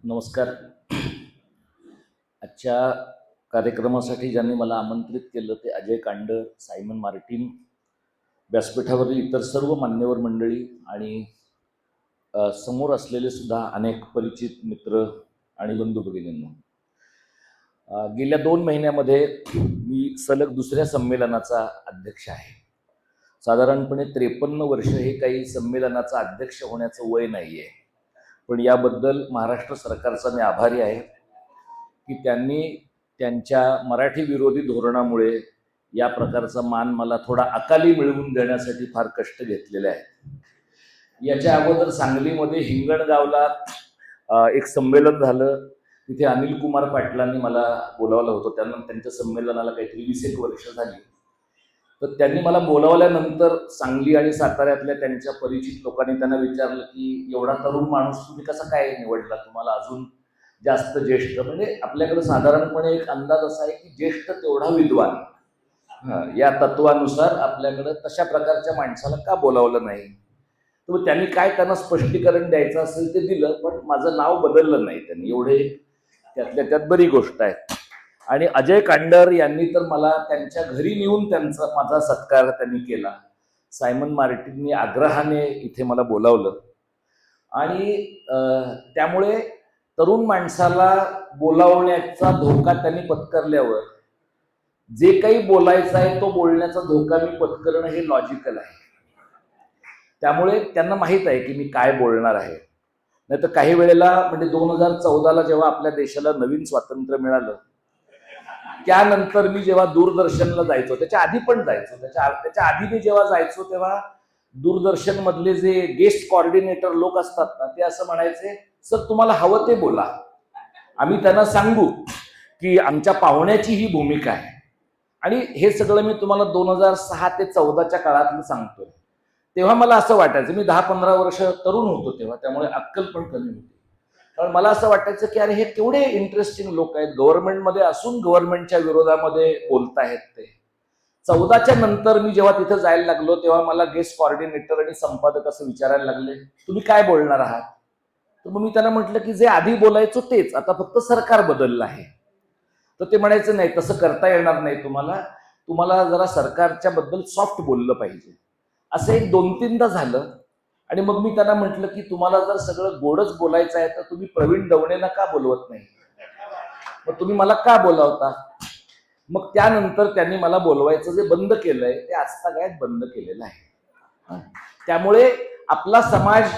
नमस्कार. आजच्या कार्यक्रमासाठी ज्यांनी मला आमंत्रित केलं ते अजय कांडर, सायमन मार्टिन, व्यासपीठावरील इतर सर्व मान्यवर मंडळी आणि समोर असलेले सुद्धा अनेक परिचित मित्र आणि बंधू भगिनींनो. गेल्या 2 महिन्यामध्ये मी सलग दुसऱ्या संमेलनाचा अध्यक्ष आहे. साधारणपणे 53 वर्ष हे काही संमेलनाचा अध्यक्ष होण्याचं वय नाही आहे, पण याबद्दल महाराष्ट्र सरकारचा मी आभारी आहे की त्यांनी त्यांच्या मराठी विरोधी धोरणामुळे या प्रकारचा मान मला थोडा अकाली मिळवून देण्यासाठी फार कष्ट घेतलेले आहेत. याच्या अगोदर सांगलीमध्ये हिंगणगावला एक संमेलन झालं. तिथे अनिल कुमार पाटलांनी मला बोलावलं होतं. त्यांच्या संमेलनाला काहीतरी 20 वर्ष झाली. तर त्यांनी मला बोलावल्यानंतर सांगली आणि साताऱ्यातल्या त्यांच्या परिचित लोकांनी त्यांना विचारलं की एवढा तरुण माणूस तुम्ही कसा काय निवडला, तुम्हाला अजून जास्त ज्येष्ठ, म्हणजे आपल्याकडे साधारणपणे एक अंदाज असा आहे की ज्येष्ठ तेवढा विद्वान, या तत्वानुसार आपल्याकडे तशा प्रकारच्या माणसाला का बोलावलं नाही. तर त्यांनी काय त्यांना स्पष्टीकरण द्यायचं असेल ते दिलं, पण माझं नाव बदललं नाही त्यांनी. एवढे त्यातल्या त्यात बरी गोष्ट आहे. आणि अजय कांडर यांनी तर मला त्यांच्या घरी नेऊन त्यांचा माझा सत्कार त्यांनी केला. सायमन मार्टिननी आग्रहाने इथे मला बोलावलं आणि त्यामुळे तरुण माणसाला बोलावण्याचा धोका त्यांनी पत्करल्यावर जे काही बोलायचं आहे तो बोलण्याचा धोका मी पत्करणं हे लॉजिकल आहे. त्यामुळे त्यांना माहीत आहे की मी काय बोलणार आहे. नाही तर काही वेळेला म्हणजे 2014ला जेव्हा आपल्या देशाला नवीन स्वातंत्र्य मिळालं त्यानंतर मी जेव्हा दूरदर्शनला जायचो, त्याच्या आधी पण जायचो, त्याच्या आधी मी जेव्हा जायचो तेव्हा दूरदर्शन मधले जे गेस्ट कोऑर्डिनेटर लोक असतात ना, ते असं म्हणायचे, सर तुम्हाला हवं ते बोला, आम्ही त्यांना सांगू की आमच्या पाहुण्याची ही भूमिका आहे. आणि हे सगळं मी तुम्हाला 2006 ते 14च्या काळातलं सांगतोय. तेव्हा मला असं वाटायचं, मी 10-15 वर्ष तरुण होतो तेव्हा, त्यामुळे अक्कल पण कमी होती. कारण मला असं वाटायचं की अरे हे केवढे इंटरेस्टिंग लोक आहेत, गव्हर्नमेंटमध्ये असून गव्हर्नमेंटच्या विरोधामध्ये बोलतायत ते. 14च्या नंतर मी जेव्हा तिथे जायला लागलो तेव्हा मला गेस्ट कोऑर्डिनेटर आणि संपादक असं विचारायला लागले, तुम्ही काय बोलणार आहात. तर मग मी त्यांना म्हटलं की जे आधी बोलायचो तेच, आता फक्त सरकार बदललं आहे. तर ते म्हणायचं नाही, तसं करता येणार नाही, तुम्हाला जरा सरकारच्या बद्दल सॉफ्ट बोललं पाहिजे. असं एक 2-3दा झालं. आणि मग मी त्यांना म्हटलं की तुम्हाला जर सगळं गोडच बोलायचं आहे तर तुम्ही प्रवीण दवणेला का बोलवत नाही, मग तुम्ही मला का बोलावता. मग त्यानंतर त्यांनी मला बोलवायचं जे बंद केलंय ते आजतागायत बंद केलेलं आहे. त्यामुळे आपला समाज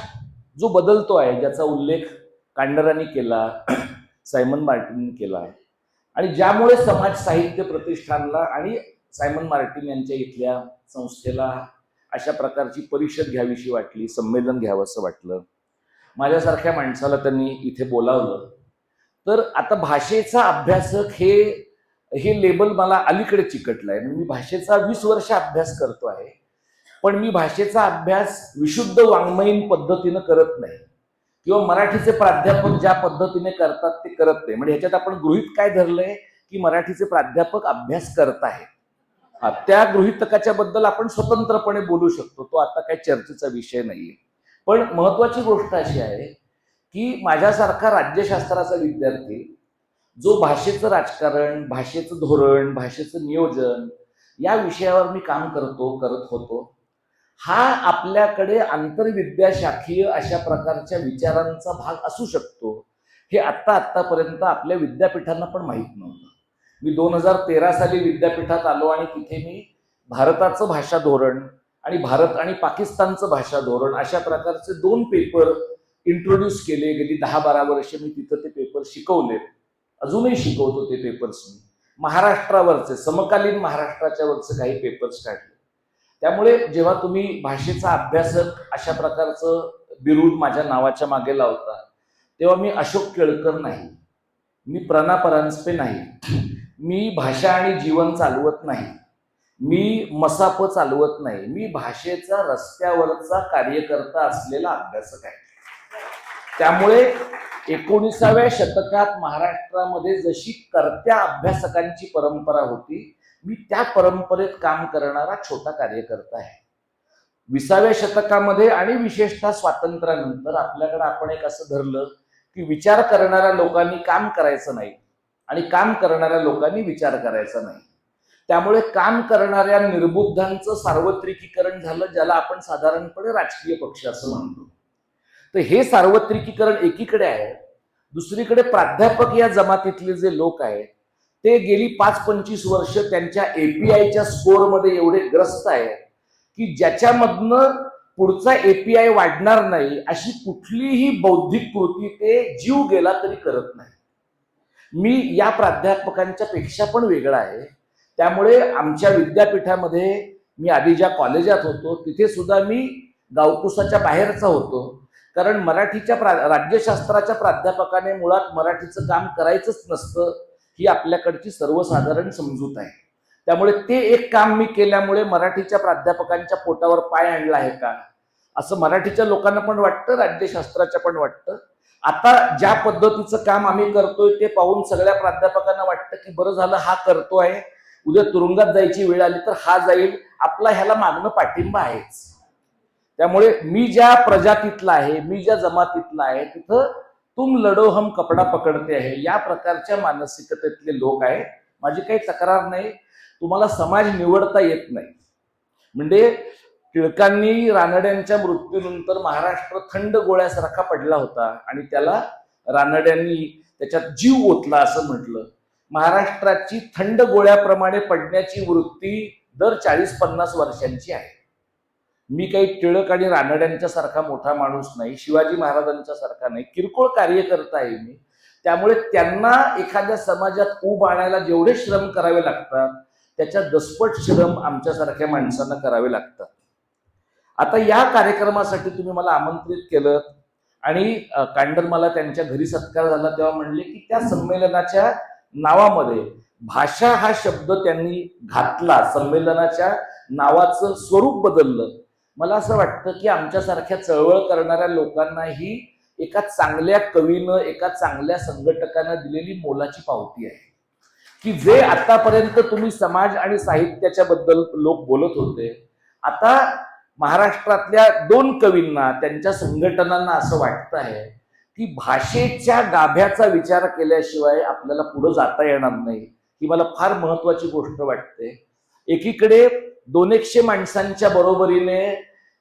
जो बदलतो आहे, ज्याचा उल्लेख कांडरांनी केला, सायमन मार्टिननी केला, आणि ज्यामुळे समाज साहित्य प्रतिष्ठानला आणि सायमन मार्टिन यांच्या इथल्या संस्थेला अशा प्रकारची परिषद घ्यावीशी वाटली, संमेलन घ्यावंसं वाटलं, माझ्यासारख्या माणसाला त्यांनी इथे बोलावलं. तर आता भाषेचा अभ्यासक हे लेबल मला अलीकडे चिकटलंय. मी भाषेचा 20 वर्ष अभ्यास करतो आहे, पण मी भाषेचा अभ्यास विशुद्ध वाङ्मयीन पद्धतीनं करत नाही, किंवा मराठीचे प्राध्यापक ज्या पद्धतीने करतात ते करत नाही. म्हणजे ह्याच्यात आपण गृहीत काय धरलंय की मराठीचे प्राध्यापक अभ्यास करत आहेत. त्या गृहीतकाच्या बद्दल आपण स्वतंत्रपणे बोलू शकतो, तो आता काही चर्चेचा विषय नाहीये. पण महत्वाची गोष्ट अशी आहे की माझ्यासारखा राज्यशास्त्राचा विद्यार्थी जो भाषेचं राजकारण, भाषेचं धोरण, भाषेचं नियोजन या विषयावर मी काम करत होतो, हा आपल्याकडे आंतरविद्याशाखीय अशा प्रकारच्या विचारांचा भाग असू शकतो हे आतापर्यंत आपल्या विद्यापीठांना पण माहीत नव्हतं. मी 2013 साली विद्यापीठात आलो आणि तिथे मी भारताचं भाषा धोरण आणि भारत आणि पाकिस्तानचं भाषा धोरण अशा प्रकारचे 2 पेपर इंट्रोड्यूस केले. गेली 10-12 वर्ष मी तिथं ते पेपर शिकवले, अजूनही शिकवतो ते पेपर्स. महाराष्ट्रावरचे, समकालीन महाराष्ट्राच्या वरचे काही पेपर्स काढले. त्यामुळे जेव्हा तुम्ही भाषेचा अभ्यासक अशा प्रकारचं बिरुद माझ्या नावाच्या मागे लावता, तेव्हा मी अशोक केळकर नाही, मी प्रणा परांजपे नाही, मी भाषा आणि जीवन चालवत नाही, मी मसाप चालवत नाही, मी भाषेचा रस्त्यावरचा कार्यकर्ता असलेला अभ्यासक आहे. त्यामुळे 19व्या शतकात महाराष्ट्रामध्ये जशी कर्त्या अभ्यासकांची परंपरा होती, मी त्या परंपरेत काम करणारा छोटा कार्यकर्ता आहे. 20व्या शतकामध्ये आणि विशेषतः स्वातंत्र्यानंतर आपल्याकडे आपण एक असं धरलं की विचार करणाऱ्या लोकांनी काम करायचं नाही आणि काम करणाऱ्या लोकांनी विचार करायचा नाही. त्यामुळे काम करणाऱ्या निर्बुद्धांचं सार्वत्रिकीकरण झालं, ज्याला आपण साधारणपणे राजकीय पक्ष असं म्हणतो. तर हे सार्वत्रिकीकरण एकीकडे आहे, दुसरीकडे प्राध्यापक या जमातीतले जे लोक आहेत ते गेली 5-25 वर्ष त्यांच्या एपीआयच्या स्कोअरमध्ये एवढे ग्रस्त आहेत की ज्याच्यामधनं पुढचा एपीआय वाढणार नाही अशी कुठलीही बौद्धिक कृती ते जीव गेला तरी करत नाही. मी या प्राध्यापकांच्या पेक्षा पण वेगळा आहे. त्यामुळे आमच्या विद्यापीठामध्ये मी आधी ज्या कॉलेजात होतो तिथे सुद्धा मी गावकुसाच्या बाहेरचा होतो, कारण मराठीच्या राज्यशास्त्राच्या प्राध्यापकाने मुळात मराठीचं काम करायचंच नसतं ही आपल्याकडची सर्वसाधारण समजूत आहे. त्यामुळे ते एक काम मी केल्यामुळे मराठीच्या प्राध्यापकांच्या पोटावर पाय आणला आहे का असं मराठीच्या लोकांना पण वाटतं, राज्यशास्त्राच्या पण वाटतं. आता ज्या पद्धतीचं काम आम्ही करतोय ते पाहून सगळ्या प्राध्यापकांना वाटतं की बरं झालं हा करतोय, उद्या तुरुंगात जायची वेळ आली तर हा जाईल, आपला ह्याला मागणं पाठिंबा आहेच. त्यामुळे मी ज्या प्रजातीतला आहे, मी ज्या जमातीतला आहे तिथं तुम लढो हम कपडा पकडते आहे या प्रकारच्या मानसिकतेतले लोक आहेत. माझी काही तक्रार नाही. तुम्हाला समाज निवडता येत नाही. म्हणजे टिळकांनी रानड्यांच्या मृत्यूनंतर महाराष्ट्र थंड गोळ्यासारखा पडला होता आणि त्याला रानड्यांनी त्याच्यात जीव ओतला असं म्हटलं. महाराष्ट्राची थंड गोळ्याप्रमाणे पडण्याची वृत्ती दर 40-50 वर्षांची आहे. मी काही टिळक आणि रानड्यांच्या सारखा मोठा माणूस नाही, शिवाजी महाराजांच्या सारखा नाही, किरकोळ कार्यकर्ता आहे मी. त्यामुळे त्यांना एखाद्या समाजात ऊब आणायला जेवढे श्रम करावे लागतात त्याच्या दसपट श्रम आमच्यासारख्या माणसांना करावे लागतात. आता या कार्यक्रमासाठी तुम्ही मला आमंत्रित केलं आणि कांडर मला त्यांच्या घरी सत्कार झाला तेव्हा म्हणले की त्या संमेलनाच्या नावामध्ये भाषा हा शब्द त्यांनी घातला, संमेलनाच्या नावाचं स्वरूप बदललं. मला असं वाटतं की आमच्यासारख्या चळवळ करणाऱ्या लोकांनाही एका चांगल्या कवीनं, एका चांगल्या संघटकानं दिलेली मोलाची पावती आहे की जे आतापर्यंत तुम्ही समाज आणि साहित्याच्या बद्दल लोक बोलत होते, आता महाराष्ट्रातल्या 2 कवींना, त्यांच्या संघटनांना असं वाटतं आहे की भाषेच्या गाभ्याचा विचार केल्याशिवाय आपल्याला पुढे जाता येणार नाही. ही मला फार महत्वाची गोष्ट वाटते. एकीकडे 200 माणसांच्या बरोबरीने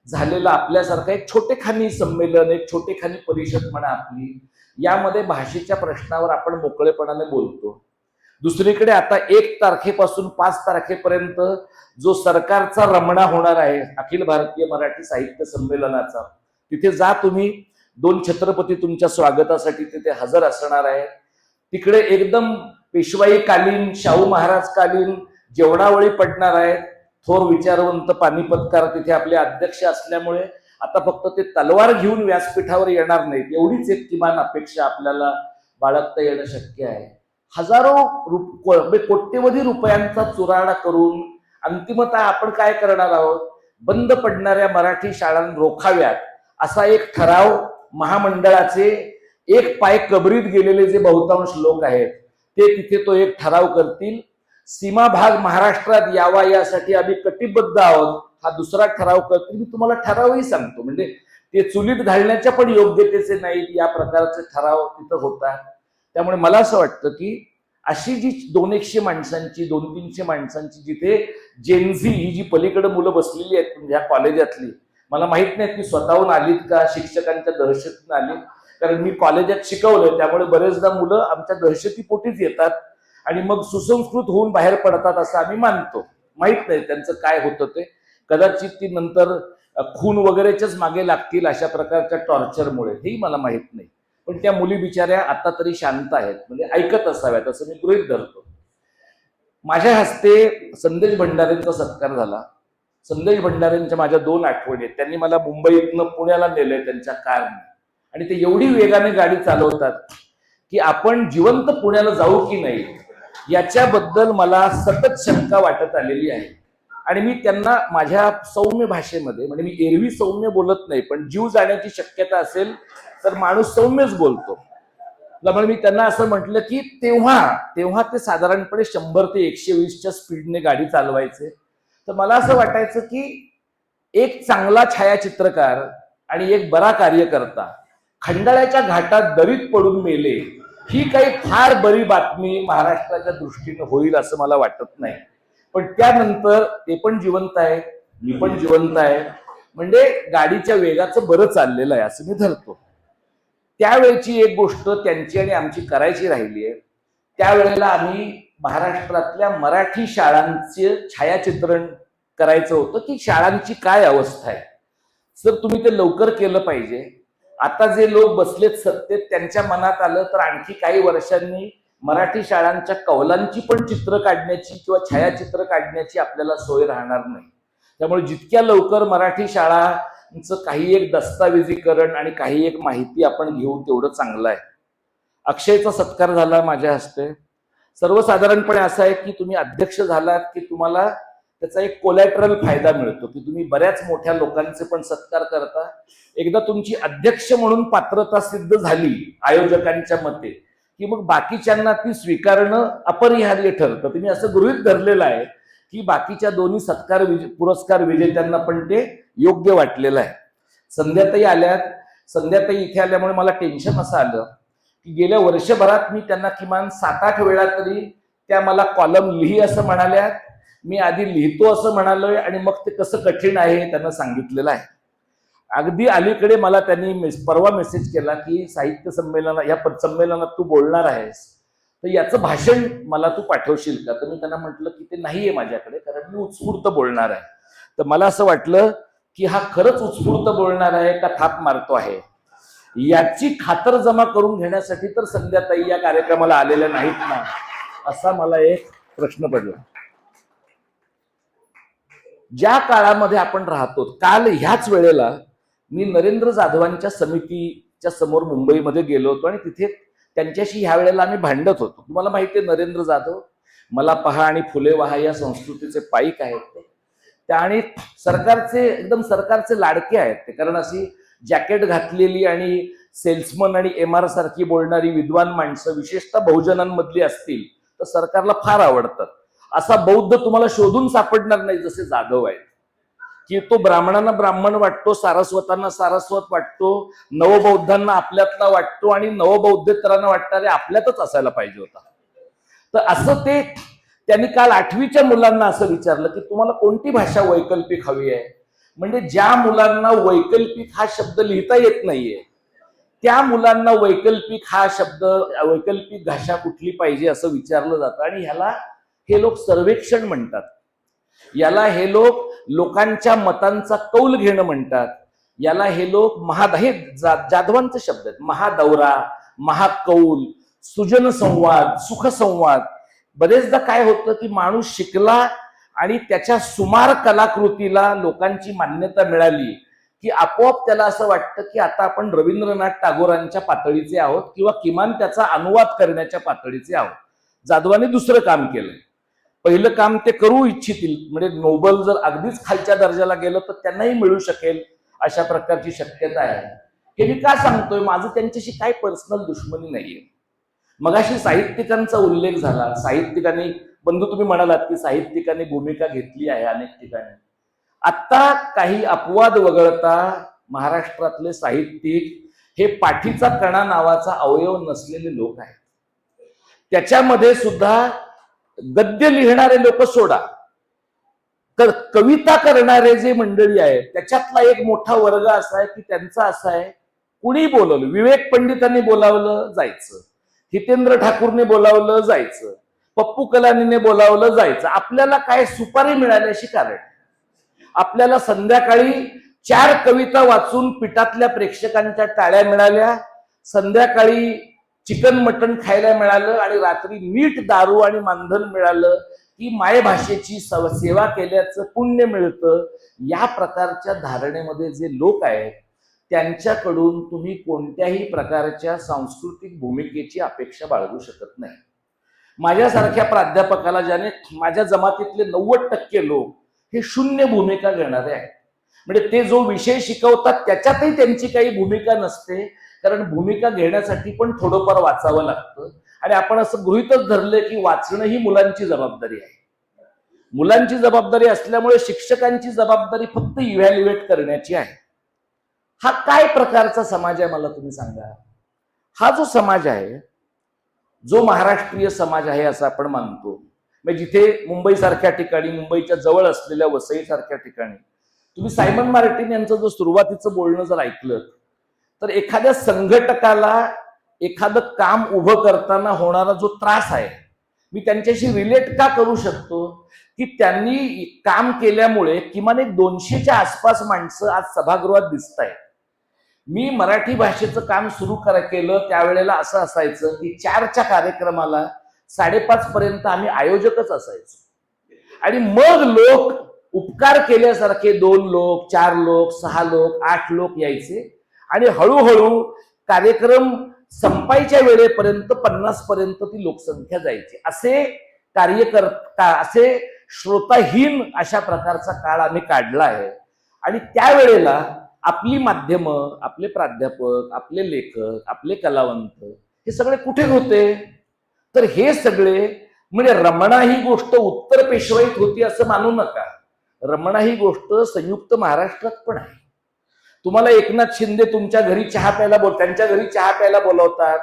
झालेलं आपल्यासारखं एक छोटेखानी संमेलन, एक छोटेखानी परिषद म्हणा आपली, यामध्ये भाषेच्या प्रश्नावर आपण मोकळेपणाने बोलतो. दुसरीकडे आता 1 तारखेपासून 5 तारखेपर्यंत जो सरकारचा रमणा होणार आहे अखिल भारतीय मराठी साहित्य संमेलनाचा, तिथे जा तुम्ही. 2 छत्रपती तुमच्या स्वागतासाठी तिथे हजर असणार आहेत. तिकडे एकदम पेशवाई कालीन, शाहू महाराज कालीन जेवणावळी पडणार आहेत. थोर विचारवंत पानिपतकार तिथे आपले अध्यक्ष असल्यामुळे आता फक्त ते तलवार घेऊन व्यासपीठावर येणार नाहीत, एवढीच एक किमान अपेक्षा आपल्याला बाळगता येणं शक्य आहे. हजारो कोट्यवधी रुपयांचा चुराडा करून अंतिमतः आपण काय करणार आहोत, बंद पडणाऱ्या मराठी शाळां रोखाव्यात असा एक ठराव महामंडळाचे एक पाय कबरीत गेलेले जे बहुतांश लोक आहेत ते तिथे तो एक ठराव करतील. सीमा भाग महाराष्ट्रात यावा यासाठी आम्ही कटिबद्ध आहोत हा दुसरा ठराव करतील. मी तुम्हाला ठरावही सांगतो, म्हणजे ते चुलीत घालण्याच्या पण योग्यतेचे नाहीत या प्रकारचे ठराव तिथं होतात. त्यामुळे मला असं वाटतं की अशी जी 200 माणसांची, 200-300 माणसांची, जिथे जेनझी ही जी पलीकडे मुलं बसलेली आहेत ह्या कॉलेजातली, मला माहित नाही ती स्वतःहून आलीत का शिक्षकांच्या दहशतीने आली, कारण मी कॉलेजात शिकवलं त्यामुळे बरेचदा मुलं आमच्या दहशतीपोटीच येतात आणि मग सुसंस्कृत होऊन बाहेर पडतात असं आम्ही मानतो. माहित नाही त्यांचं काय होतं ते, कदाचित ती नंतर खून वगैरेच्याच मागे लागतील अशा प्रकारच्या टॉर्चरमुळे, हेही मला माहित नाही. पण त्या मुली बिचाऱ्या आता तरी शांत आहेत, म्हणजे ऐकत असाव्यात असं मी गृहीत धरतो. माझ्या हस्ते संदेश भंडारेंचा सत्कार झाला. संदेश भंडारेंच्या माझ्या 2 आठवणी आहेत. त्यांनी मला मुंबईतनं पुण्याला नेलंय त्यांच्या कारने आणि ते एवढी वेगाने गाडी चालवतात की आपण जिवंत पुण्याला जाऊ की नाही याच्याबद्दल मला सतत शंका वाटत आलेली आहे. आणि मी त्यांना माझ्या सौम्य भाषेमध्ये, म्हणजे मी एरवी सौम्य बोलत नाही, पण जीव जाण्याची शक्यता असेल तर माणूस सौम्यच बोलतो. त्यामुळे मी त्यांना असं म्हटलं की तेव्हा ते साधारणपणे 100 ते 120च्या स्पीडने गाडी चालवायचे. तर मला असं वाटायचं की एक चांगला छायाचित्रकार आणि एक बरा कार्यकर्ता खंडाळ्याच्या घाटात दरीत पडून मेले, ही काही फार बरी बातमी महाराष्ट्राच्या दृष्टीने होईल असं मला वाटत नाही. पण त्यानंतर ते पण जिवंत आहे, मी पण जिवंत आहे, म्हणजे गाडीच्या वेगाचं बरं चाललेलं आहे असं मी धरतो. त्यावेळची एक गोष्ट त्यांची आणि आमची करायची राहिली आहे. त्यावेळेला आम्ही महाराष्ट्रातल्या मराठी शाळांचे छायाचित्रण करायचं होतं की शाळांची काय अवस्था आहे. सर तुम्ही ते लवकर केलं पाहिजे. आता जे लोक बसलेत सत्तेत त्यांच्या मनात आलं तर आणखी काही वर्षांनी मराठी शाळांच्या कौलांची पण चित्र काढण्याची किंवा छायाचित्र काढण्याची आपल्याला सोय राहणार नाही. त्यामुळे जितक्या लवकर मराठी शाळांचं काही एक दस्तावेजीकरण आणि काही एक माहिती आपण घेऊ तेवढं चांगलं आहे. अक्षयचा सत्कार झाला माझ्या हस्ते. सर्वसाधारणपणे असं आहे की तुम्ही अध्यक्ष झालात की तुम्हाला त्याचा एक कोलॅटरल फायदा मिळतो की तुम्ही बऱ्याच मोठ्या लोकांचे पण सत्कार करता. एकदा तुमची अध्यक्ष म्हणून पात्रता सिद्ध झाली आयोजकांच्या मते की मग बाकीच्यांना ती स्वीकारणं अपरिहार्य ठरतं. तुम्ही असं गृहीत धरलेलं आहे की बाकीच्या दोन्ही पुरस्कार विजेत्यांना पण ते योग्य वाटलेलं आहे. संध्याताई आल्यात. संध्याताई इथे आल्यामुळे मला टेन्शन असं आलं की गेल्या वर्षभरात मी त्यांना किमान 7-8 वेळा तरी त्या मला कॉलम लिही असं म्हणाल्या. मी आधी लिहितो असं म्हणालोय आणि मग ते कसं कठीण आहे हे त्यांना सांगितलेलं आहे. अगदी अलीकडे मला त्यांनी परवा मेसेज केला की साहित्य संमेलनात तू बोलणार आहेस तर याचं भाषण मला तू पाठवशील का. तर मी त्यांना म्हटलं की ते नाहीये माझ्याकडे कारण मी उत्स्फूर्त बोलणार आहे. तर मला असं वाटलं की हा खरंच उत्स्फूर्त बोलणार आहे का थाप मारतो आहे याची खातर जमा करून घेण्यासाठी तर संध्याताई या कार्यक्रमाला आलेल्या नाहीत ना असा मला एक प्रश्न पडला. ज्या काळामध्ये आपण राहतो काल ह्याच वेळेला मी नरेंद्र जाधवांच्या समितीच्या समोर मुंबईमध्ये गेलो होतो आणि तिथे त्यांच्याशी ह्या वेळेला आम्ही भांडत होतो. तुम्हाला माहिती आहे नरेंद्र जाधव मला पहा आणि फुले वाहा या संस्कृतीचे पाईक आहेत ते आणि सरकारचे लाडके आहेत ते. कारण अशी जॅकेट घातलेली आणि सेल्समन आणि MR सारखी बोलणारी विद्वान माणसं विशेषतः बहुजनांमधली असतील तर सरकारला फार आवडतात. असा बौद्ध तुम्हाला शोधून सापडणार नाही जसे जाधव आहेत की तो ब्राह्मणांना ब्राह्मण वाटतो, सारस्वतांना सारस्वत वाटतो, नवबौद्धांना आपल्यातला वाटतो आणि नवबौद्धेतरांना वाटणारे आपल्यातच असायला पाहिजे होता. तर असं ते त्यांनी काल 8वीच्या मुलांना असं विचारलं की तुम्हाला कोणती भाषा वैकल्पिक हवी आहे. म्हणजे ज्या मुलांना वैकल्पिक हा शब्द लिहिता येत नाहीये त्या मुलांना वैकल्पिक भाषा कुठली पाहिजे असं विचारलं जातं. आणि ह्याला हे लोक सर्वेक्षण म्हणतात. याला हे लोक लोकांच्या मतांचा कौल घेणं म्हणतात. याला हे लोक जाधवांचे शब्द आहेत. महादौरा, महाकौल, सुजन संवाद, सुखसंवाद. बरेचदा काय होतं की माणूस शिकला आणि त्याच्या सुमार कलाकृतीला लोकांची मान्यता मिळाली की आपोआप त्याला असं वाटतं की आता आपण रवींद्रनाथ टागोरांच्या पातळीचे आहोत किंवा किमान त्याचा अनुवाद करण्याच्या पातळीचे आहोत. जाधवांनी दुसरं काम केलंय. पहिलं काम ते करू इच्छितील म्हणजे नोबल जर अगदीच खालच्या दर्जाला गेलं तर त्यांनाही मिळू शकेल अशा प्रकारची शक्यता आहे. हे मी का सांगतोय माझं त्यांच्याशी काय पर्सनल दुश्मनी नाहीये. मगाशी साहित्यिकांचा उल्लेख झाला. साहित्यिकांनी बंधू तुम्ही म्हणालात की साहित्यिकांनी भूमिका घेतली आहे अनेक ठिकाणी. आता काही अपवाद वगळता महाराष्ट्रातले साहित्यिक हे पाठीचा कणा नावाचा अवयव नसलेले लोक आहेत. त्याच्यामध्ये सुद्धा गद्य लिहिणारे लोक सोडा तर कविता करणारे जे मंडळी आहेत त्याच्यातला एक मोठा वर्ग असा आहे की त्यांचा असा आहे कुणी बोलवलं, विवेक पंडितांनी बोलावलं जायचं, हितेंद्र ठाकूरने बोलावलं जायचं, पप्पू कलानीने बोलावलं जायचं. आपल्याला काय सुपारी मिळाल्याशी कारण. आपल्याला संध्याकाळी 4 कविता वाचून पिठातल्या प्रेक्षकांच्या टाळ्या मिळाल्या, संध्याकाळी चिकन मटण खायला मिळालं आणि रात्री मीठ दारू आणि मानधन मिळालं की मायभाषेची सेवा केल्याचं पुण्य मिळतं. या प्रकारच्या धारणेमध्ये जे लोक आहेत त्यांच्याकडून तुम्ही कोणत्याही प्रकारच्या सांस्कृतिक भूमिकेची अपेक्षा बाळगू शकत नाही. माझ्यासारख्या प्राध्यापकाला ज्याने माझ्या जमातीतले 90% लोक हे शून्य भूमिका घेणारे आहेत. म्हणजे ते जो विषय शिकवतात त्याच्यातही त्यांची काही भूमिका नसते. कारण भूमिका घेण्यासाठी पण थोडंफार वाचावं लागतं आणि आपण असं गृहीतच धरले की वाचणं ही मुलांची जबाबदारी आहे. मुलांची जबाबदारी असल्यामुळे शिक्षकांची जबाबदारी फक्त इव्हॅल्युएट करण्याची आहे. हा काय प्रकारचा समाज आहे मला तुम्ही सांगा. हा जो समाज आहे, जो महाराष्ट्रीय समाज आहे असं आपण मानतो, म्हणजे जिथे मुंबईसारख्या ठिकाणी, मुंबईच्या जवळ असलेल्या वसईसारख्या ठिकाणी तुम्ही सायमन मार्टिन यांचं जो सुरुवातीचं बोलणं जर ऐकलं, तर एखाद्या संघटकाला एखादं काम उभं करताना होणारा जो त्रास आहे, मी त्यांच्याशी रिलेट का करू शकतो, की त्यांनी काम केल्यामुळे किमान एक 200च्या आसपास माणसं आज सभागृहात दिसत आहेत. मी मराठी भाषेचं काम सुरू केलं त्यावेळेला असं असायचं की 4च्या कार्यक्रमाला 5:30 पर्यंत आम्ही आयोजकच असायचो, आणि मग लोक उपकार केल्यासारखे 2 लोक, 4 लोक, 6 लोक, 8 लोक यायचे, आणि हळूहळू कार्यक्रम संपायच्या वेळेपर्यंत 50 पर्यंत ती लोकसंख्या जायची. असे कार्यकर्ता, असे श्रोताहीन अशा प्रकारचा काळ आम्ही काढला आहे. आणि त्यावेळेला आपली माध्यमं, आपले प्राध्यापक, आपले लेखक, आपले कलावंत हे सगळे कुठे होते, तर हे सगळे म्हणजे रमणा ही गोष्ट उत्तर पेशवाईत होती असं मानू नका. रमणा ही गोष्ट संयुक्त महाराष्ट्रात पण आहे. तुम्हाला एकनाथ शिंदे तुमच्या घरी चहा प्यायला त्यांच्या घरी चहा प्यायला बोलवतात,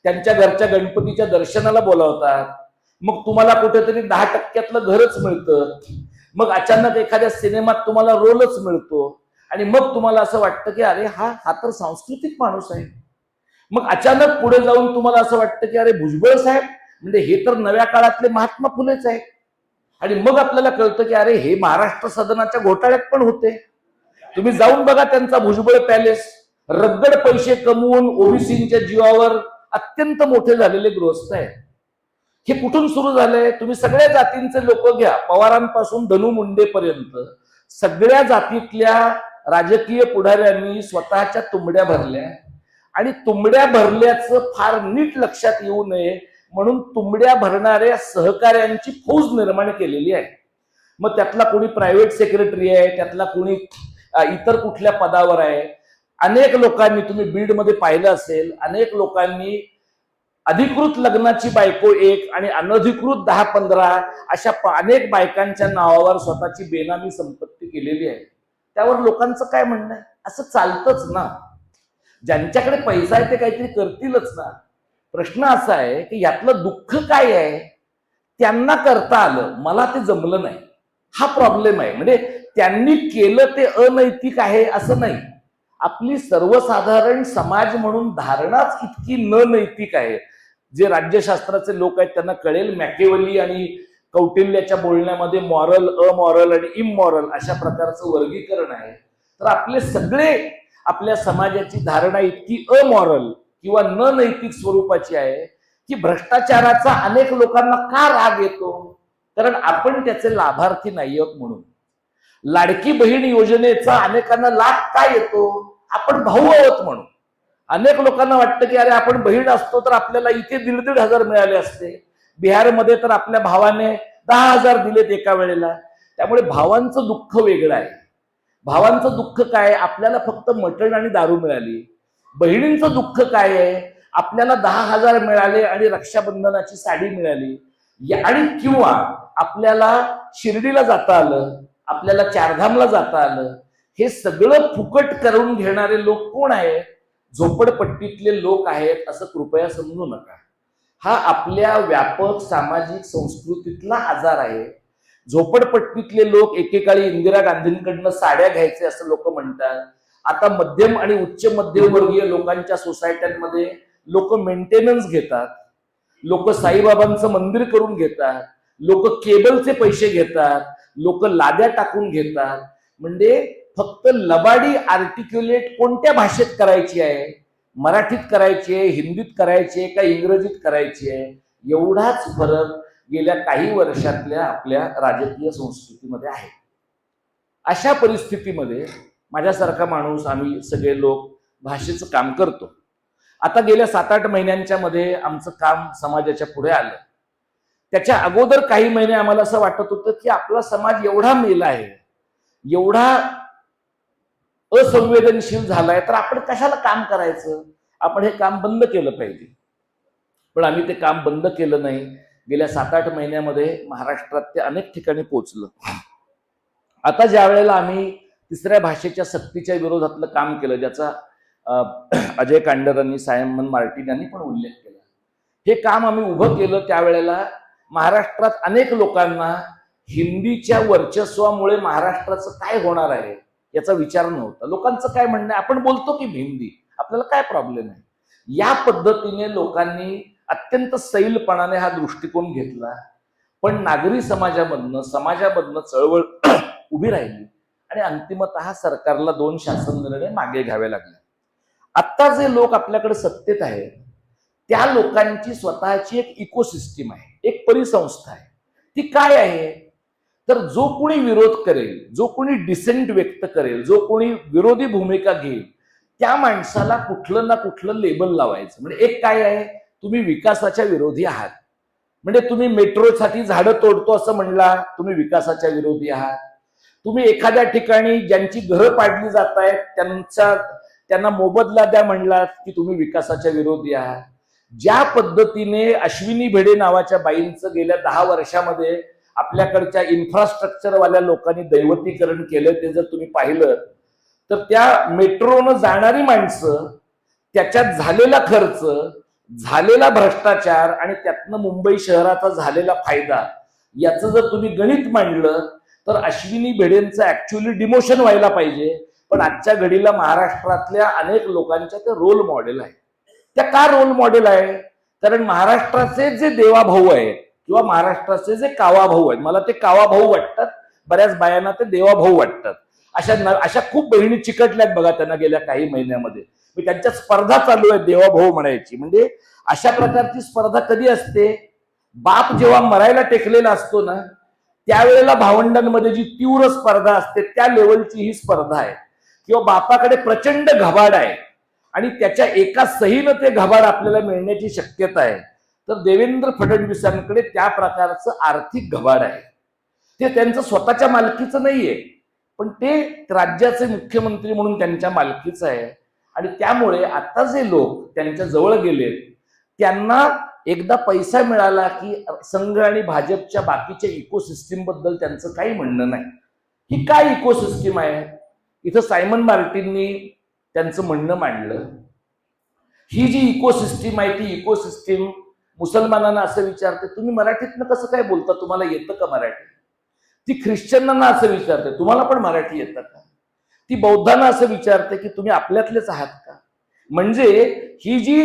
त्यांच्या घरच्या गणपतीच्या दर्शनाला बोलवतात, मग तुम्हाला कुठेतरी 10% घरच मिळतं, मग अचानक एखाद्या सिनेमात तुम्हाला रोलच मिळतो, आणि मग तुम्हाला असं वाटतं की अरे हा तर सांस्कृतिक माणूस आहे. मग अचानक पुढे जाऊन तुम्हाला असं वाटतं की अरे भुजबळ साहेब म्हणजे हे तर नव्या काळातले महात्मा फुलेच आहेत. आणि मग आपल्याला कळतं की अरे हे महाराष्ट्र सदनाच्या घोटाळ्यात पण होते. तुम्ही जाऊन बघा त्यांचा भुजबळ पॅलेस, रगड पैसे कमवून ओबीसींच्या जीवावर अत्यंत मोठे झालेले गृहस्थ आहे. हे कुठून सुरू झालंय, तुम्ही सगळ्या जातींचे लोक घ्या, पवारांपासून धनु मुंडेपर्यंत सगळ्या जातीतल्या राजकीय पुढाऱ्यांनी स्वतःच्या तुंबड्या भरल्या, आणि तुंबड्या भरल्याचं फार नीट लक्षात येऊ नये म्हणून तुंबड्या भरणाऱ्या सहकाऱ्यांची फौज निर्माण केलेली आहे. मग त्यातला कोणी प्रायव्हेट सेक्रेटरी आहे, त्यातला कोणी इतर कुठल्या पदावर आहे. अनेक लोकांनी, तुम्ही बीडमध्ये पाहिलं असेल, अनेक लोकांनी अधिकृत लग्नाची बायको एक आणि अनधिकृत 10-15 अशा अनेक बायकांच्या नावावर स्वतःची बेनामी संपत्ती केलेली आहे. त्यावर लोकांचं काय म्हणणं आहे, असं चालतंच ना. ज्यांच्याकडे पैसा आहे ते काहीतरी करतीलच ना. प्रश्न असा आहे की यातलं दुःख काय आहे, त्यांना करता आलं, मला ते जमलं नाही, हा प्रॉब्लेम आहे. म्हणजे त्यांनी केलं ते अनैतिक आहे असं नाही, आपली सर्वसाधारण समाज म्हणून धारणाच इतकी न नैतिक आहे. जे राज्यशास्त्राचे लोक आहेत त्यांना कळेल, मॅकेवली आणि कौटिल्याच्या बोलण्यामध्ये मॉरल, अमॉरल आणि इमॉरल अशा प्रकारचं वर्गीकरण आहे. तर आपले सगळे, आपल्या समाजाची धारणा इतकी अमॉरल किंवा न नैतिक स्वरूपाची आहे की भ्रष्टाचाराचा अनेक लोकांना का राग येतो, कारण आपण त्याचे लाभार्थी नाही आहोत म्हणून. लाडकी बहीण योजनेचा अनेकांना लाभ काय येतो, आपण भाऊ आहोत म्हणून. अनेक लोकांना वाटतं की अरे आपण बहीण असतो तर आपल्याला इथे 1,500 मिळाले असते, बिहारमध्ये तर आपल्या भावाने 10,000 दिलेत एका वेळेला. त्यामुळे भावांचं दुःख वेगळं आहे. भावांचं दुःख काय, आपल्याला फक्त मटण आणि दारू मिळाली. बहिणींचं दुःख काय आहे, आपल्याला 10,000 मिळाले आणि रक्षाबंधनाची साडी मिळाली, आणि किंवा आपल्याला शिर्डीला जाता आलं, आपल्याला चारधामला जाता आलं. हे सगळं फुकट करून घेणारे लोक कोण आहेत, झोपडपट्टीतले लोक आहेत असं कृपया समजू नका. हा आपल्या व्यापक सामाजिक संस्कृतीतला आजार आहे. झोपडपट्टीतले लोक एकेकाळी इंदिरा गांधींकडनं साड्या घ्यायचे असं लोक म्हणतात. आता मध्यम आणि उच्च मध्यमवर्गीय लोकांच्या सोसायट्यांमध्ये लोक मेंटेनन्स घेतात, लोक साईबाबांचं मंदिर करून घेतात, लोक केबलचे पैसे घेतात, लोक लाद्या टाकून घेतात. म्हणजे फक्त लबाडी आर्टिक्युलेट कोणत्या भाषेत करायची आहे, मराठीत करायची आहे, हिंदीत करायची आहे का इंग्रजीत करायची आहे, एवढाच फरक गेल्या काही वर्षातल्या आपल्या राजकीय संस्कृतीमध्ये आहे. अशा परिस्थितीमध्ये माझ्यासारखा माणूस, आम्ही सगळे लोक भाषेचं काम करतो. आता गेल्या 7-8 महिन्यांच्या मध्ये आमचं काम समाजाच्या पुढे आलं. त्याच्या अगोदर काही महिने आम्हाला असं वाटत होतं की आपला समाज एवढा मेला आहे, एवढा असंवेदनशील झालाय, तर आपण कशाला काम करायचं, आपण हे काम बंद केलं पाहिजे. पण आम्ही ते काम बंद केलं नाही. गेल्या 7-8 महिन्यामध्ये महाराष्ट्रात ते अनेक ठिकाणी पोहोचलं. आता ज्या वेळेला आम्ही तिसऱ्या भाषेच्या सक्तीच्या विरोधातलं काम केलं, ज्याचा अजय कांडरांनी, सायमन मार्टिन यांनी पण उल्लेख केला. हे काम आम्ही उभं केलं त्यावेळेला महाराष्ट्रात अनेक लोकांना हिंदीच्या वर्चस्वामुळे महाराष्ट्राचं काय होणार आहे याचा विचार नव्हता. लोकांचं काय म्हणणं आहे, आपण बोलतो की हिंदी, आपल्याला काय प्रॉब्लेम आहे, या पद्धतीने लोकांनी अत्यंत सैलपणाने हा दृष्टिकोन घेतला. पण नागरी समाजामधनं चळवळ उभी राहिली आणि अंतिमतः सरकारला 2 शासन निर्णय मागे घ्यावे लागले. आत्ता जे लोक आपल्याकडे सत्तेत आहेत त्या लोकांची स्वतःची एक इकोसिस्टीम आहे, एक परिसंस्था आहे. ती काय आहे, तर जो कोणी विरोध करेल, जो कोणी डिसेंट व्यक्त करेल, जो कोणी विरोधी भूमिका घेईल, त्या माणसाला कुठलं ना कुठलं लेबल लावायचं. म्हणजे एक काय आहे, तुम्ही विकासाच्या विरोधी आहात, म्हणजे तुम्ही मेट्रोसाठी झाडं तोडतो असं म्हणला, तुम्ही विकासाच्या विरोधी आहात. तुम्ही एखाद्या ठिकाणी ज्यांची घरं पाडली जात आहेत त्यांना मोबदला द्या म्हणलात की तुम्ही विकासाच्या विरोधी आहात. ज्या पद्धतीने अश्विनी भेडे नावाच्या बाईंचं गेल्या 10 वर्षामध्ये आपल्याकडच्या इन्फ्रास्ट्रक्चरवाल्या लोकांनी दैवतीकरण केलं, ते जर तुम्ही पाहिलं तर त्या मेट्रोनं जाणारी माणसं, त्याच्यात झालेला खर्च, झालेला भ्रष्टाचार आणि त्यातनं मुंबई शहराचा झालेला फायदा, याचं जर तुम्ही गणित मांडलं तर अश्विनी भेडेंचं ऍक्च्युअली डिमोशन व्हायला पाहिजे. पण आजच्या घडीला महाराष्ट्रातल्या अनेक लोकांच्या ते रोल मॉडेल आहे. त्या का रोल मॉडेल आहे, कारण महाराष्ट्राचे जे देवाभाऊ आहेत किंवा महाराष्ट्राचे जे कावाभाऊ आहेत, मला ते कावाभाऊ वाटतात, बऱ्याच बायांना ते देवाभाऊ वाटतात, अशा खूप बहिणी चिकटल्यात बघा त्यांना गेल्या काही महिन्यामध्ये. मी त्यांच्या स्पर्धा चालू आहे देवाभाऊ म्हणायची. म्हणजे अशा प्रकारची स्पर्धा कधी असते, बाप जेव्हा मरायला टेकलेला असतो ना त्यावेळेला भावंडांमध्ये जी तीव्र स्पर्धा असते त्या लेवलची ही स्पर्धा आहे. किंवा बापाकडे प्रचंड घबाड आहे आणि त्याच्या एका सहीनं ते घबाड आपल्याला मिळण्याची शक्यता आहे, तर देवेंद्र फडणवीसांकडे त्या प्रकारचं आर्थिक घबाड आहे. ते त्यांचं स्वतःच्या मालकीचं नाहीये, पण ते राज्याचे मुख्यमंत्री म्हणून त्यांच्या मालकीचं आहे. आणि त्यामुळे आता जे लोक त्यांच्या जवळ गेलेत त्यांना एकदा पैसा मिळाला की संघ आणि भाजपच्या बाकीच्या इकोसिस्टीम बद्दल त्यांचं काही म्हणणं नाही. ही काय इकोसिस्टीम आहे, इथं सायमन मार्टिननी त्यांचं म्हणणं मांडलं. ही जी इकोसिस्टीम आहे ती इकोसिस्टीम मुसलमानांना असं विचारते, तुम्ही मराठीतनं कसं काय बोलता, तुम्हाला येतं का मराठी? ती ख्रिश्चनांना असं विचारते, तुम्हाला पण मराठी येतं का? ती बौद्धांना असं विचारते की तुम्ही आपल्यातलेच आहात का? म्हणजे ही जी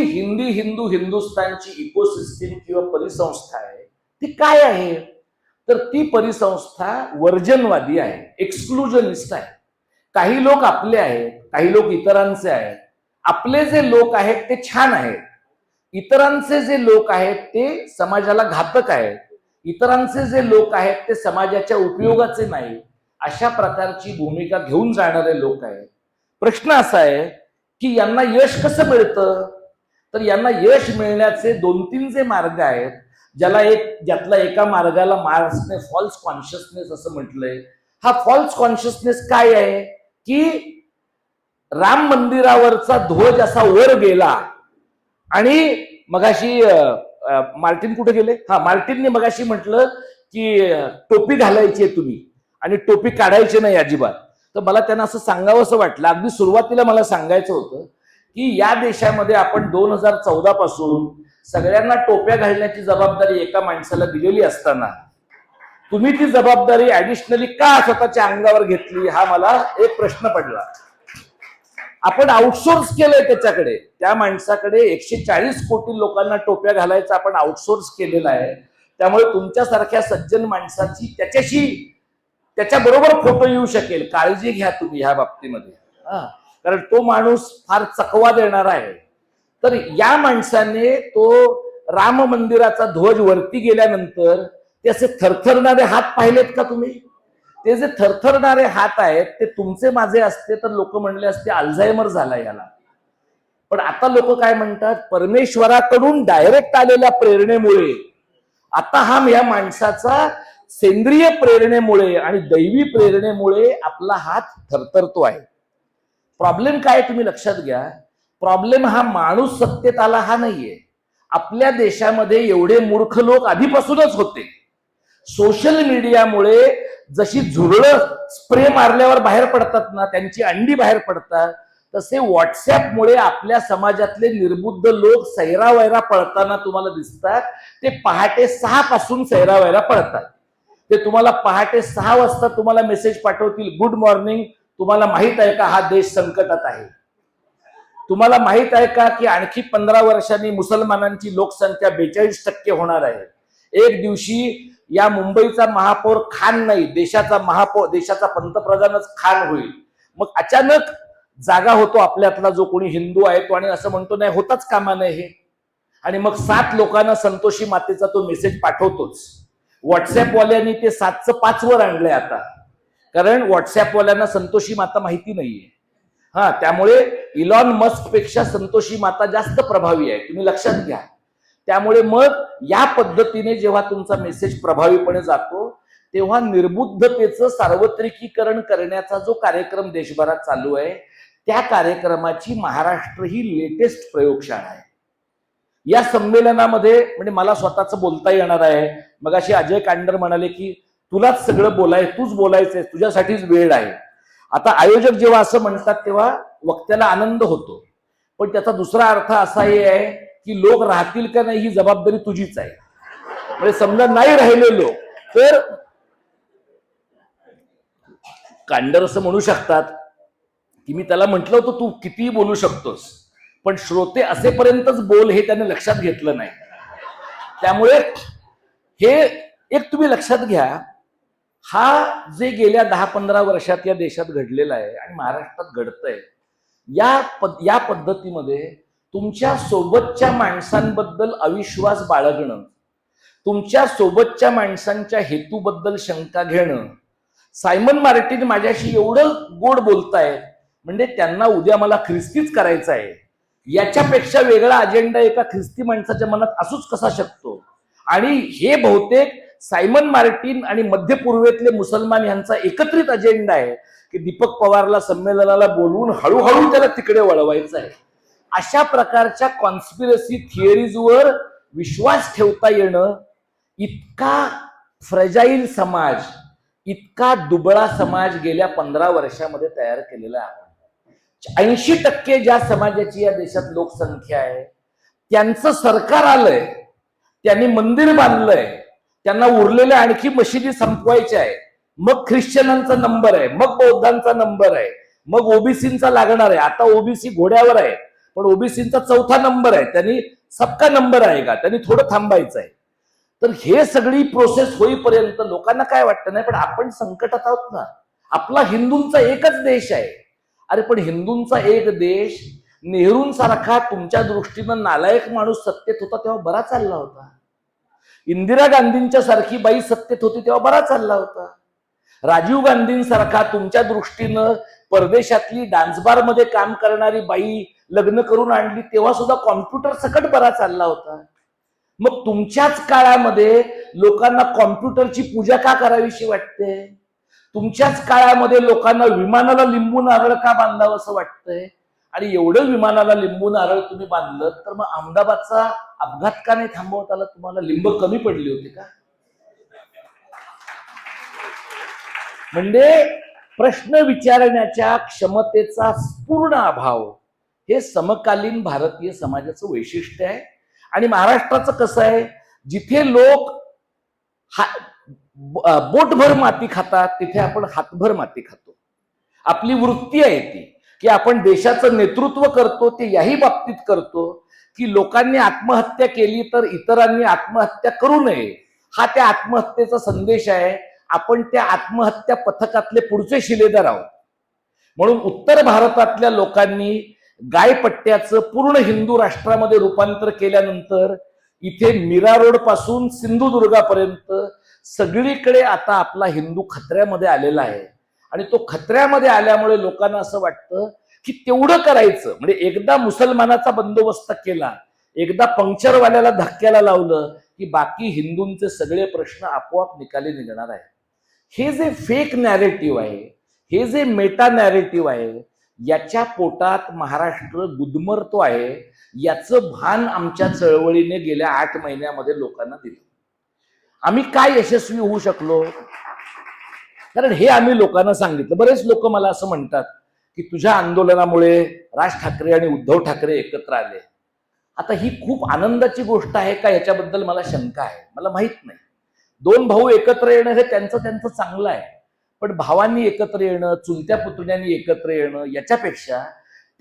हिंदुस्थानची इकोसिस्टीम किंवा परिसंस्था आहे ती काय आहे, तर ती परिसंस्था वर्जनवादी आहे, एक्सक्लुजनिस्ट आहे. काही लोक आपले आहेत, काही लोक इतरांचे आहेत. आपले जे लोक आहेत ते छान आहेत, इतरांचे जे लोक आहेत ते समाजाला घातक आहेत, इतरांचे जे लोक आहेत ते समाजाच्या उपयोगाचे नाही, अशा प्रकारची भूमिका घेऊन जाणारे लोक आहेत. प्रश्न असा आहे की यांना यश कसं मिळतं, तर यांना यश मिळण्याचे 2-3 जे मार्ग आहेत, ज्यातला एका मार्गाला मार्क्सने फॉल्स कॉन्शियसनेस असं म्हटलंय. हा फॉल्स कॉन्शियसनेस काय आहे की राम मंदिरावरचा ध्वज असा वर गेला आणि मगाशी मार्टिन कुठे गेले, मार्टिनने मगाशी म्हटलं की टोपी घालायची आहे तुम्ही आणि टोपी काढायची नाही अजिबात. तर मला त्यांना असं सांगावं असं वाटलं, अगदी सुरुवातीला मला सांगायचं होतं की या देशामध्ये आपण 2014 पासून सगळ्यांना टोप्या घालण्याची जबाबदारी एका माणसाला दिलेली असताना तुम्ही ती जबाबदारी ऍडिशनली का स्वतःच्या अंगावर घेतली, हा मला एक प्रश्न पडला. आपण आउटसोर्स केलंय त्याच्याकडे, त्या माणसाकडे 140 कोटी लोकांना टोप्या घालायचा आपण आउटसोर्स केलेला आहे. त्यामुळे तुमच्यासारख्या सज्जन माणसाची त्याच्याबरोबर फोटो येऊ शकेल, काळजी घ्या तुम्ही ह्या बाबतीमध्ये, कारण तो माणूस फार चकवा देणारा आहे. तर या माणसाने तो राम मंदिराचा ध्वज वरती गेल्यानंतर ते असे थरथरणारे हात पाहिलेत का तुम्ही? ते जे थरथरणारे हात आहेत ते तुमचे माझे असते तर लोक म्हणले असते अल्झायमर झाला याला. पण आता लोक काय म्हणतात, परमेश्वराकडून डायरेक्ट आलेल्या प्रेरणेमुळे आता या माणसाचा सेंद्रिय प्रेरणेमुळे आणि दैवी प्रेरणेमुळे आपला हात थरथरतो आहे. प्रॉब्लेम काय तुम्ही लक्षात घ्या, प्रॉब्लेम हा माणूस सत्तेत आला हा नाहीये. आपल्या देशामध्ये एवढे मूर्ख लोक आधीपासूनच होते. सोशल मीडियामुळे जशी झुरळं स्प्रे मारल्यावर बाहेर पडतात ना, त्यांची अंडी बाहेर पडतात, तसे व्हॉट्सअपमुळे आपल्या समाजातले निर्बुद्ध लोक सैरावैरा पळताना तुम्हाला दिसतात. ते पहाटे 6 पासून सैरावैरा पळतात. ते तुम्हाला पहाटे 6 वाजता तुम्हाला मेसेज पाठवतील, गुड मॉर्निंग, तुम्हाला माहित आहे का हा देश संकटात आहे? तुम्हाला माहित आहे का की आणखी 15 वर्षांनी मुसलमानांची लोकसंख्या 42% होणार आहे? एक दिवशी या मुंबईचा महापौर खान नाही, देशाचा पंतप्रधानच खान होईल. मग अचानक जागा होतो आपल्यातला जो कोणी हिंदू आहे तो, आणि असं म्हणतो नाही होताच कामा नये हे, आणि मग 7 लोकांना संतोषी मातेचा तो मेसेज पाठवतोच. व्हॉट्सअपवाल्यांनी ते 7चं 5 वर आणलंय आता, कारण व्हॉट्सअपवाल्यांना संतोषी माता माहिती नाहीये. त्यामुळे इलॉन मस्क पेक्षा संतोषी माता जास्त प्रभावी आहे, तुम्ही लक्षात घ्या. त्यामुळे मग या पद्धतीने जेव्हा तुमचा मेसेज प्रभावीपणे जातो, तेव्हा निर्बुद्धतेचं सार्वत्रिकीकरण करण्याचा जो कार्यक्रम देशभरात चालू आहे, त्या कार्यक्रमाची महाराष्ट्र ही लेटेस्ट प्रयोगशाळा आहे. या संमेलनामध्ये म्हणजे मला स्वतःच बोलता येणार आहे. मगाशी अजय कांडर म्हणाले की तुलाच सगळं तूच बोलायचंय, तुझ्यासाठीच वेळ आहे. आता आयोजक जेव्हा असं म्हणतात तेव्हा वक्त्याला आनंद होतो, पण त्याचा दुसरा अर्थ असाही आहे की लोक राहतील का नाही ही जबाबदारी तुझीच आहे. म्हणजे समजा नाही राहिले लोक, तर कांडर असं म्हणू शकतात की मी त्याला म्हटलं होतं तू कितीही बोलू शकतोस, पण श्रोते असेपर्यंतच बोल हे त्याने लक्षात घेतलं नाही. त्यामुळे हे एक तुम्ही लक्षात घ्या, हा जे गेल्या 10-15 वर्षात या देशात घडलेला आहे आणि महाराष्ट्रात घडतंय, या पद्धतीमध्ये तुमच्या सोबतच्या माणसांबद्दल अविश्वास बाळगणं, तुमच्या सोबतच्या माणसांच्या हेतूबद्दल शंका घेणं. सायमन मार्टिन माझ्याशी एवढं गोड बोलतायत म्हणजे त्यांना उद्या मला ख्रिस्तीच करायचं आहे, याच्यापेक्षा वेगळा अजेंडा एका ख्रिस्ती माणसाच्या मनात असूच कसा शकतो? आणि हे बहुतेक सायमन मार्टिन आणि मध्य पूर्वेतले मुसलमान यांचा एकत्रित अजेंडा आहे की दीपक पवारला संमेलनाला बोलवून हळूहळू त्याला तिकडे वळवायचं आहे. अशा प्रकारच्या कॉन्स्पिरसी थिअरीजवर विश्वास ठेवता येणं, इतका फ्रजाईल समाज, इतका दुबळा समाज गेल्या 15 वर्षामध्ये तयार केलेला आहे. 80% ज्या समाजाची या देशात लोकसंख्या आहे त्यांचं सरकार आलंय, त्यांनी मंदिर बांधलंय, त्यांना उरलेल्या आणखी मशिदी संपवायच्या आहे, मग ख्रिश्चनांचा नंबर आहे, मग बौद्धांचा नंबर आहे, मग ओबीसींचा लागणार आहे. आता ओबीसी घोड्यावर आहे, पण ओबीसींचा 4था नंबर आहे, त्यांनी सबका नंबर आहे का, त्यांनी थोडं थांबायचं आहे. तर हे सगळी प्रोसेस होईपर्यंत लोकांना काय वाटतं, नाही पण आपण संकटात आहोत ना, आपला हिंदूंचा एकच देश आहे. अरे पण हिंदूंचा एक देश, नेहरूंसारखा तुमच्या दृष्टीनं नालायक माणूस सत्तेत होता तेव्हा बरा चालला होता. इंदिरा गांधींच्या सारखी बाई सत्तेत होती तेव्हा बरा चालला होता. राजीव गांधींसारखा तुमच्या दृष्टीनं परदेशातली डान्सबार मध्ये काम करणारी बाई लग्न करून आणली तेव्हा सुद्धा कॉम्प्युटर सकट बरा चालला होता. मग तुमच्याच काळामध्ये लोकांना कॉम्प्युटरची पूजा का करावीशी वाटते? तुमच्याच काळामध्ये लोकांना विमानाला लिंबू नारळ का बांधावं असं वाटतंय? आणि एवढं विमानाला लिंबू नारळ तुम्ही बांधलं तर मग अहमदाबादचा अपघात का नाही थांबवता आला? तुम्हाला लिंब कमी पडली होती का? म्हणजे प्रश्न विचारण्याच्या क्षमतेचा पूर्ण अभाव हे समकालीन भारतीय समाजाचं वैशिष्ट्य आहे. आणि महाराष्ट्राचं कसं आहे, जिथे लोक बोटभर माती खातात तिथे आपण हातभर माती खातो. आपली वृत्ती आहे ती की आपण देशाचं नेतृत्व करतो ते याही बाबतीत करतो की लोकांनी आत्महत्या केली तर इतरांनी आत्महत्या करू नये, हा त्या आत्महत्येचा संदेश आहे. आपण त्या आत्महत्या पथकातले पुढचे शिलेदार आहोत. म्हणून उत्तर भारतातल्या लोकांनी गायपट्ट्याचं पूर्ण हिंदू राष्ट्रामध्ये रूपांतर केल्यानंतर इथे मीरा रोड पासून सिंधुदुर्गापर्यंत सगळीकडे आता आपला हिंदू खतऱ्यामध्ये आलेला आहे. आणि तो खतऱ्यामध्ये आल्यामुळे लोकांना असं वाटतं की तेवढं करायचं, म्हणजे एकदा मुसलमानाचा बंदोबस्त केला, एकदा पंक्चरवाल्याला धक्क्याला लावलं की बाकी हिंदूंचे सगळे प्रश्न आपोआप निकाली निघणार आहे. हे जे फेक नॅरेटिव्ह आहे, हे जे मेटा नॅरेटिव्ह आहे, याच्या पोटात महाराष्ट्र गुदमरतो आहे. याचं भान आमच्या चळवळीने गेल्या 8 महिन्यामध्ये लोकांना दिलं. आम्ही काय यशस्वी होऊ शकलो? कारण हे आम्ही लोकांना सांगितलं. बरेच लोक मला असं म्हणतात की तुझ्या आंदोलनामुळे राज ठाकरे आणि उद्धव ठाकरे एकत्र आले. आता ही खूप आनंदाची गोष्ट आहे का याच्याबद्दल मला शंका आहे. मला माहित नाही. दोन भाऊ एकत्र येणं हे त्यांचं त्यांचं चांगलं आहे, पण भावांनी एकत्र येणं, चुलत्या पुतण्यांनी एकत्र येणं याच्यापेक्षा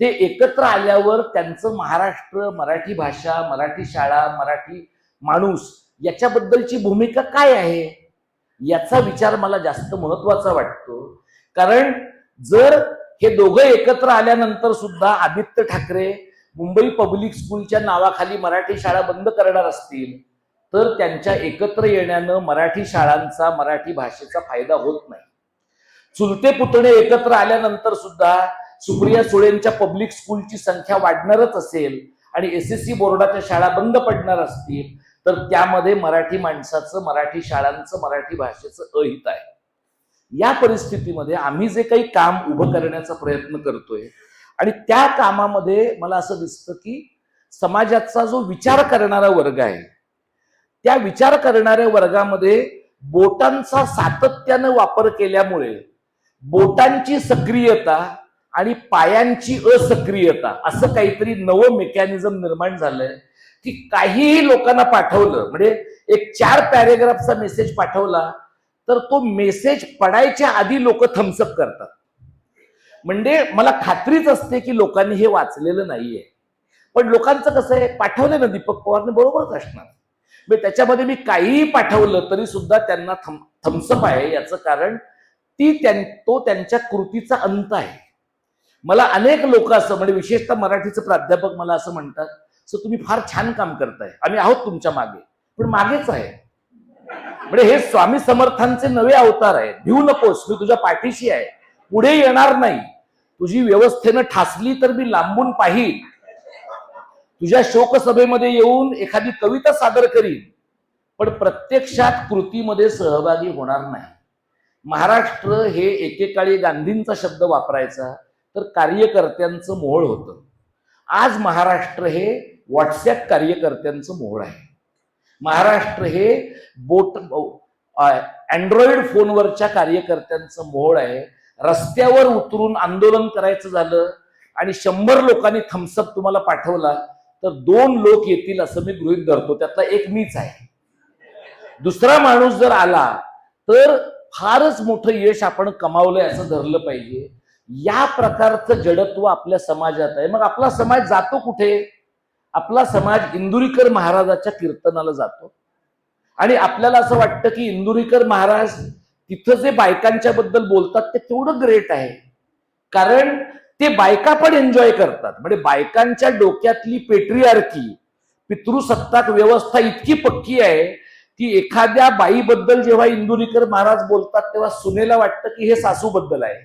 ते एकत्र आल्यावर त्यांचं महाराष्ट्र, मराठी भाषा, मराठी शाळा, मराठी माणूस याच्याबद्दलची भूमिका काय आहे याचा विचार मला जास्त महत्वाचा वाटतो. कारण जर हे दोघं एकत्र आल्यानंतर सुद्धा आदित्य ठाकरे मुंबई पब्लिक स्कूलच्या नावाखाली मराठी शाळा बंद करणार असतील तर त्यांच्या एकत्र येण्यानं मराठी शाळांचा, मराठी भाषेचा फायदा होत नाही. चुलते पुतणे एकत्र आल्यानंतर सुद्धा सुप्रिया सुळेंच्या पब्लिक स्कूलची संख्या वाढणारच असेल आणि SSC बोर्डाच्या शाळा बंद पडणार असतील तर त्यामध्ये मराठी माणसाचं, मराठी शाळांचं, मराठी भाषेचं अहित आहे. या परिस्थितीमध्ये आम्ही जे काही काम उभं करण्याचा प्रयत्न करतोय आणि त्या कामामध्ये मला असं दिसतं की समाजाचा जो विचार करणारा वर्ग आहे त्या विचार करणाऱ्या वर्गामध्ये बोटांचा सातत्यानं वापर केल्यामुळे बोटांची सक्रियता आणि पायांची असक्रियता असं काहीतरी नवं मेकॅनिझम निर्माण झालंय की काहीही लोकांना पाठवलं, म्हणजे एक 4 पॅरेग्राफचा मेसेज पाठवला तर तो मेसेज पडायच्या आधी लोक थम्सअप करतात. म्हणजे मला खात्रीच असते की लोकांनी हे वाचलेलं नाहीये. पण लोकांचं कसं आहे, पाठवलं ना दीपक पवारने बरोबरच असणार. त्याच्यामध्ये मी काहीही पाठवलं तरी सुद्धा त्यांना थम्सअप आहे. याचं कारण तो त्यांच्या कृतीचा अंत आहे. मला अनेक लोक असं, म्हणजे विशेषतः मराठीचे प्राध्यापक मला असं म्हणतात, सो तुम्ही फार छान काम करताय, आम्ही आहोत तुमच्या मागे. पण मागेच आहे, म्हणजे हे स्वामी समर्थांचे नवे अवतार आहेत. भिवू नकोस, मी तुझ्या पाठीशी आहे, पुढे येणार नाही. तुझी व्यवस्थेनं ठासली तर मी लांबून पाहीन, तुझ्या शोकसभेमध्ये येऊन एखादी कविता सादर करीन, पण प्रत्यक्षात कृतीमध्ये सहभागी होणार नाही. महाराष्ट्र हे एकेकाळी गांधींचा शब्द वापरायचा तर कार्यकर्त्यांचं मोहळ होतं. आज महाराष्ट्र हे व्हॉट्सअप कार्यकर्त्यांचं मोहळ आहे. महाराष्ट्र हे अँड्रॉइड फोनवरच्या कार्यकर्त्यांचं मोहळ आहे. रस्त्यावर उतरून आंदोलन करायचं झालं आणि 100 लोकांनी थम्सअप तुम्हाला पाठवला तर 2 लोक येतील असं मी गृहीत धरतो, त्यातला एक मीच आहे. दुसरा माणूस जर आला तर फारच मोठं यश आपण कमावलंय असं धरलं पाहिजे. या प्रकारचं जडत्व आपल्या समाजात आहे. मग आपला समाज जातो कुठे? आपला समाज इंदुरीकर महाराजाच्या कीर्तनाला जातो आणि आपल्याला असं वाटतं की इंदुरीकर महाराज तिथं जे बायकांच्या बद्दल बोलतात ते तेवढं ग्रेट आहे, कारण ते बायका पण एन्जॉय करतात. म्हणजे बायकांच्या डोक्यातली पेट्रियार्की, पितृसत्ताक व्यवस्था इतकी पक्की आहे की एखाद्या बाईबद्दल जेव्हा इंदुरीकर महाराज बोलतात तेव्हा सुनेला वाटतं की हे सासूबद्दल आहे,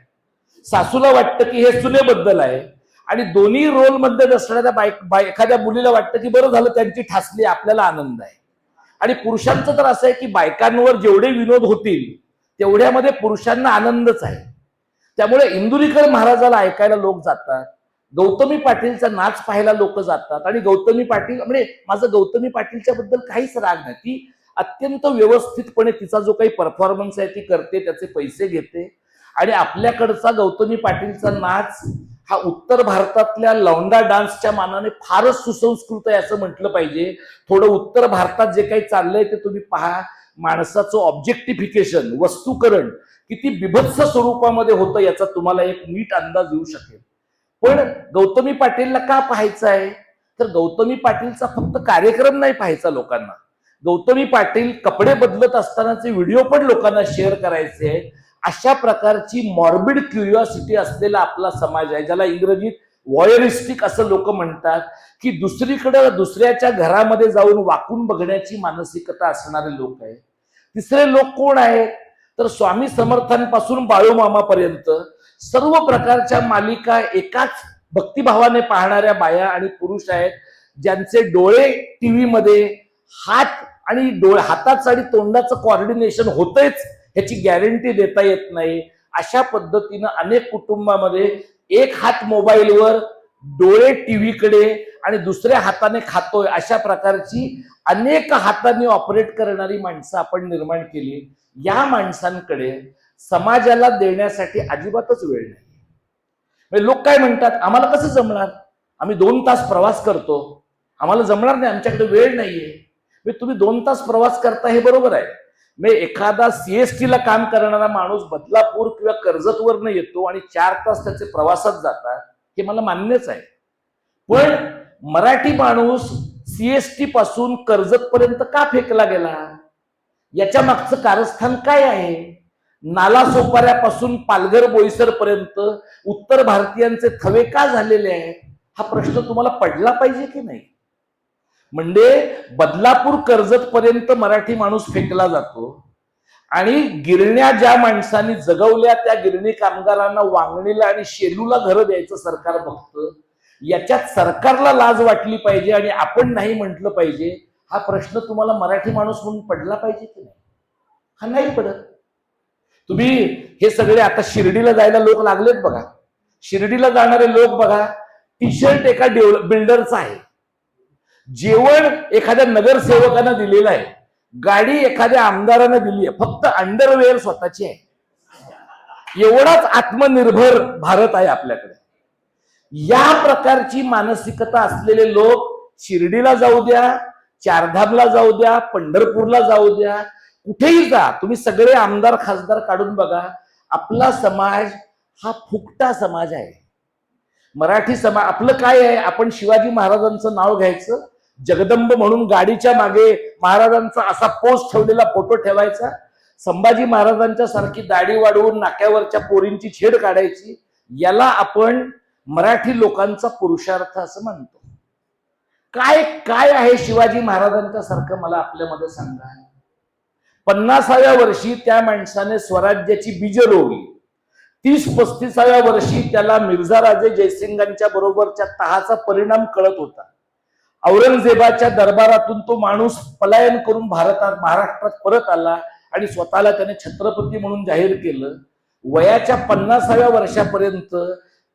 सासूला वाटतं की हे सुनेबद्दल आहे, आणि दोन्ही रोल मध्ये असणाऱ्या एखाद्या मुलीला वाटतं की बरं झालं त्यांची ठासली, आपल्याला आनंद आहे. आणि पुरुषांचं तर असं आहे की बायकांवर जेवढे विनोद होतील तेवढ्यामध्ये पुरुषांना आनंदच आहे. त्यामुळे इंदुरीकर महाराजाला ऐकायला लोक जातात, गौतमी पाटीलचा नाच पाहायला लोक जातात. आणि गौतमी पाटील, म्हणजे माझं गौतमी पाटीलच्या बद्दल काहीच राग नाही, ती अत्यंत व्यवस्थितपणे तिचा जो काही परफॉर्मन्स आहे ती करते, त्याचे पैसे घेते. आणि आपल्याकडचा गौतमी पाटीलचा नाच हा उत्तर भारतातल्या लौंडा डान्सच्या मानाने फारच सुसंस्कृत आहे असं म्हटलं पाहिजे. थोडं उत्तर भारतात जे काही चाललंय ते तुम्ही पहा. माणसाचं ऑब्जेक्टिफिकेशन, वस्तुकरण किती बिभत्स स्वरूपामध्ये होतं याचा तुम्हाला एक नीट अंदाज येऊ शकेल. पण गौतमी पाटीलला का पाहायचं आहे? तर गौतमी पाटीलचा फक्त कार्यक्रम नाही पाहायचा लोकांना, गौतमी पाटील कपडे बदलत असतानाचे व्हिडिओ पण लोकांना शेअर करायचे आहेत. अशा प्रकारची मॉर्बिड क्युरिओसिटी असलेला आपला समाज आहे, ज्याला इंग्रजीत वॉयरिस्टिक असं लोक म्हणतात, की दुसरीकडे दुसऱ्याच्या घरामध्ये जाऊन वाकून बघण्याची मानसिकता असणारे लोक आहेत. तिसरे लोक कोण आहेत? तर स्वामी समर्थांपासून बाळूमामापर्यंत सर्व प्रकारच्या मालिका एकाच भक्तिभावाने पाहणाऱ्या बाया आणि पुरुष आहेत, ज्यांचे डोळे टीव्ही मध्ये, हात आणि हाताचं आणि तोंडाचं कोऑर्डिनेशन होतंच ह्याची गॅरंटी देता येत नाही. अशा पद्धतीनं अनेक कुटुंबामध्ये एक हात मोबाईलवर, डोळे टीव्हीकडे आणि दुसऱ्या हाताने खातोय, अशा प्रकारची अनेक हातांनी ऑपरेट करणारी माणसं आपण निर्माण केली. या माणसांकडे समाजाला देण्यासाठी अजिबातच वेळ नाही. म्हणजे लोक काय म्हणतात, आम्हाला कसं जमणार, आम्ही 2 तास प्रवास करतो, आम्हाला जमणार नाही, आमच्याकडे वेळ नाहीये. म्हणजे तुम्ही 2 तास प्रवास करता हे बरोबर आहे. म्हणजे एखादा CST ला काम करणारा माणूस बदलापूर किंवा कर्जतवरनं येतो आणि 4 तास त्याचे प्रवासात जातात, हे मला मान्यच आहे. पण मराठी माणूस CST पासून कर्जत पर्यंत का फेकला गेला, याच्या मागचं कारस्थान काय आहे? नालासोपाऱ्यापासून पालघर बोईसर पर्यंत उत्तर भारतीयांचे थवे का झालेले आहेत, हा प्रश्न तुम्हाला पडला पाहिजे की नाही? म्हणजे बदलापूर कर्जत पर्यंत मराठी माणूस फेकला जातो आणि गिरण्या ज्या माणसांनी जगवल्या त्या गिरणी कामगारांना वांगणीला आणि शेलूला घरं द्यायचं सरकार बघतं. याच्यात सरकारला लाज वाटली पाहिजे आणि आपण नाही म्हटलं पाहिजे, हा प्रश्न तुम्हाला मराठी माणूस म्हणून पडला पाहिजे की नाही? हा नाही पडत. तुम्ही हे सगळे आता शिर्डीला जायला लोक लागलेत बघा, शिर्डीला जाणारे लोक बघा, टी शर्ट एका बिल्डरचा आहे, जेवण एखाद्या नगरसेवकानं दिलेलं आहे, गाडी एखाद्या आमदारानं दिली आहे, फक्त अंडरवेअर स्वतःची आहे. एवढाच आत्मनिर्भर भारत आहे आपल्याकडे. या प्रकारची मानसिकता असलेले लोक शिर्डीला जाऊ द्या, चारधामला जाऊ द्या, पंढरपूरला जाऊ द्या, कुठेही जा, तुम्ही सगळे आमदार खासदार काढून बघा, आपला समाज हा फुकटा समाज आहे. मराठी समाज आपलं काय आहे, आपण शिवाजी महाराजांचं नाव घ्यायचं, जगदंब म्हणून गाडीच्या मागे महाराजांचा असा पोस्ट ठेवलेला फोटो ठेवायचा, संभाजी महाराजांच्या सारखी दाढी वाढवून नाक्यावरच्या पोरींची छेड काढायची, याला आपण मराठी लोकांचा पुरुषार्थ असं म्हणतो. काय काय आहे शिवाजी महाराजांच्या सारखं मला आपल्यामध्ये सांगा. 50व्या वर्षी त्या माणसाने स्वराज्याची बीज रोवली, 30-35व्या वर्षी त्याला मिर्झा राजे जयसिंगांच्या बरोबरच्या तहाचा परिणाम कळत होता. औरंगजेबाच्या दरबारातून तो माणूस पलायन करून महाराष्ट्रात परत आला आणि स्वतःला त्याने छत्रपती म्हणून जाहीर केलं. वयाच्या 50व्या वर्षापर्यंत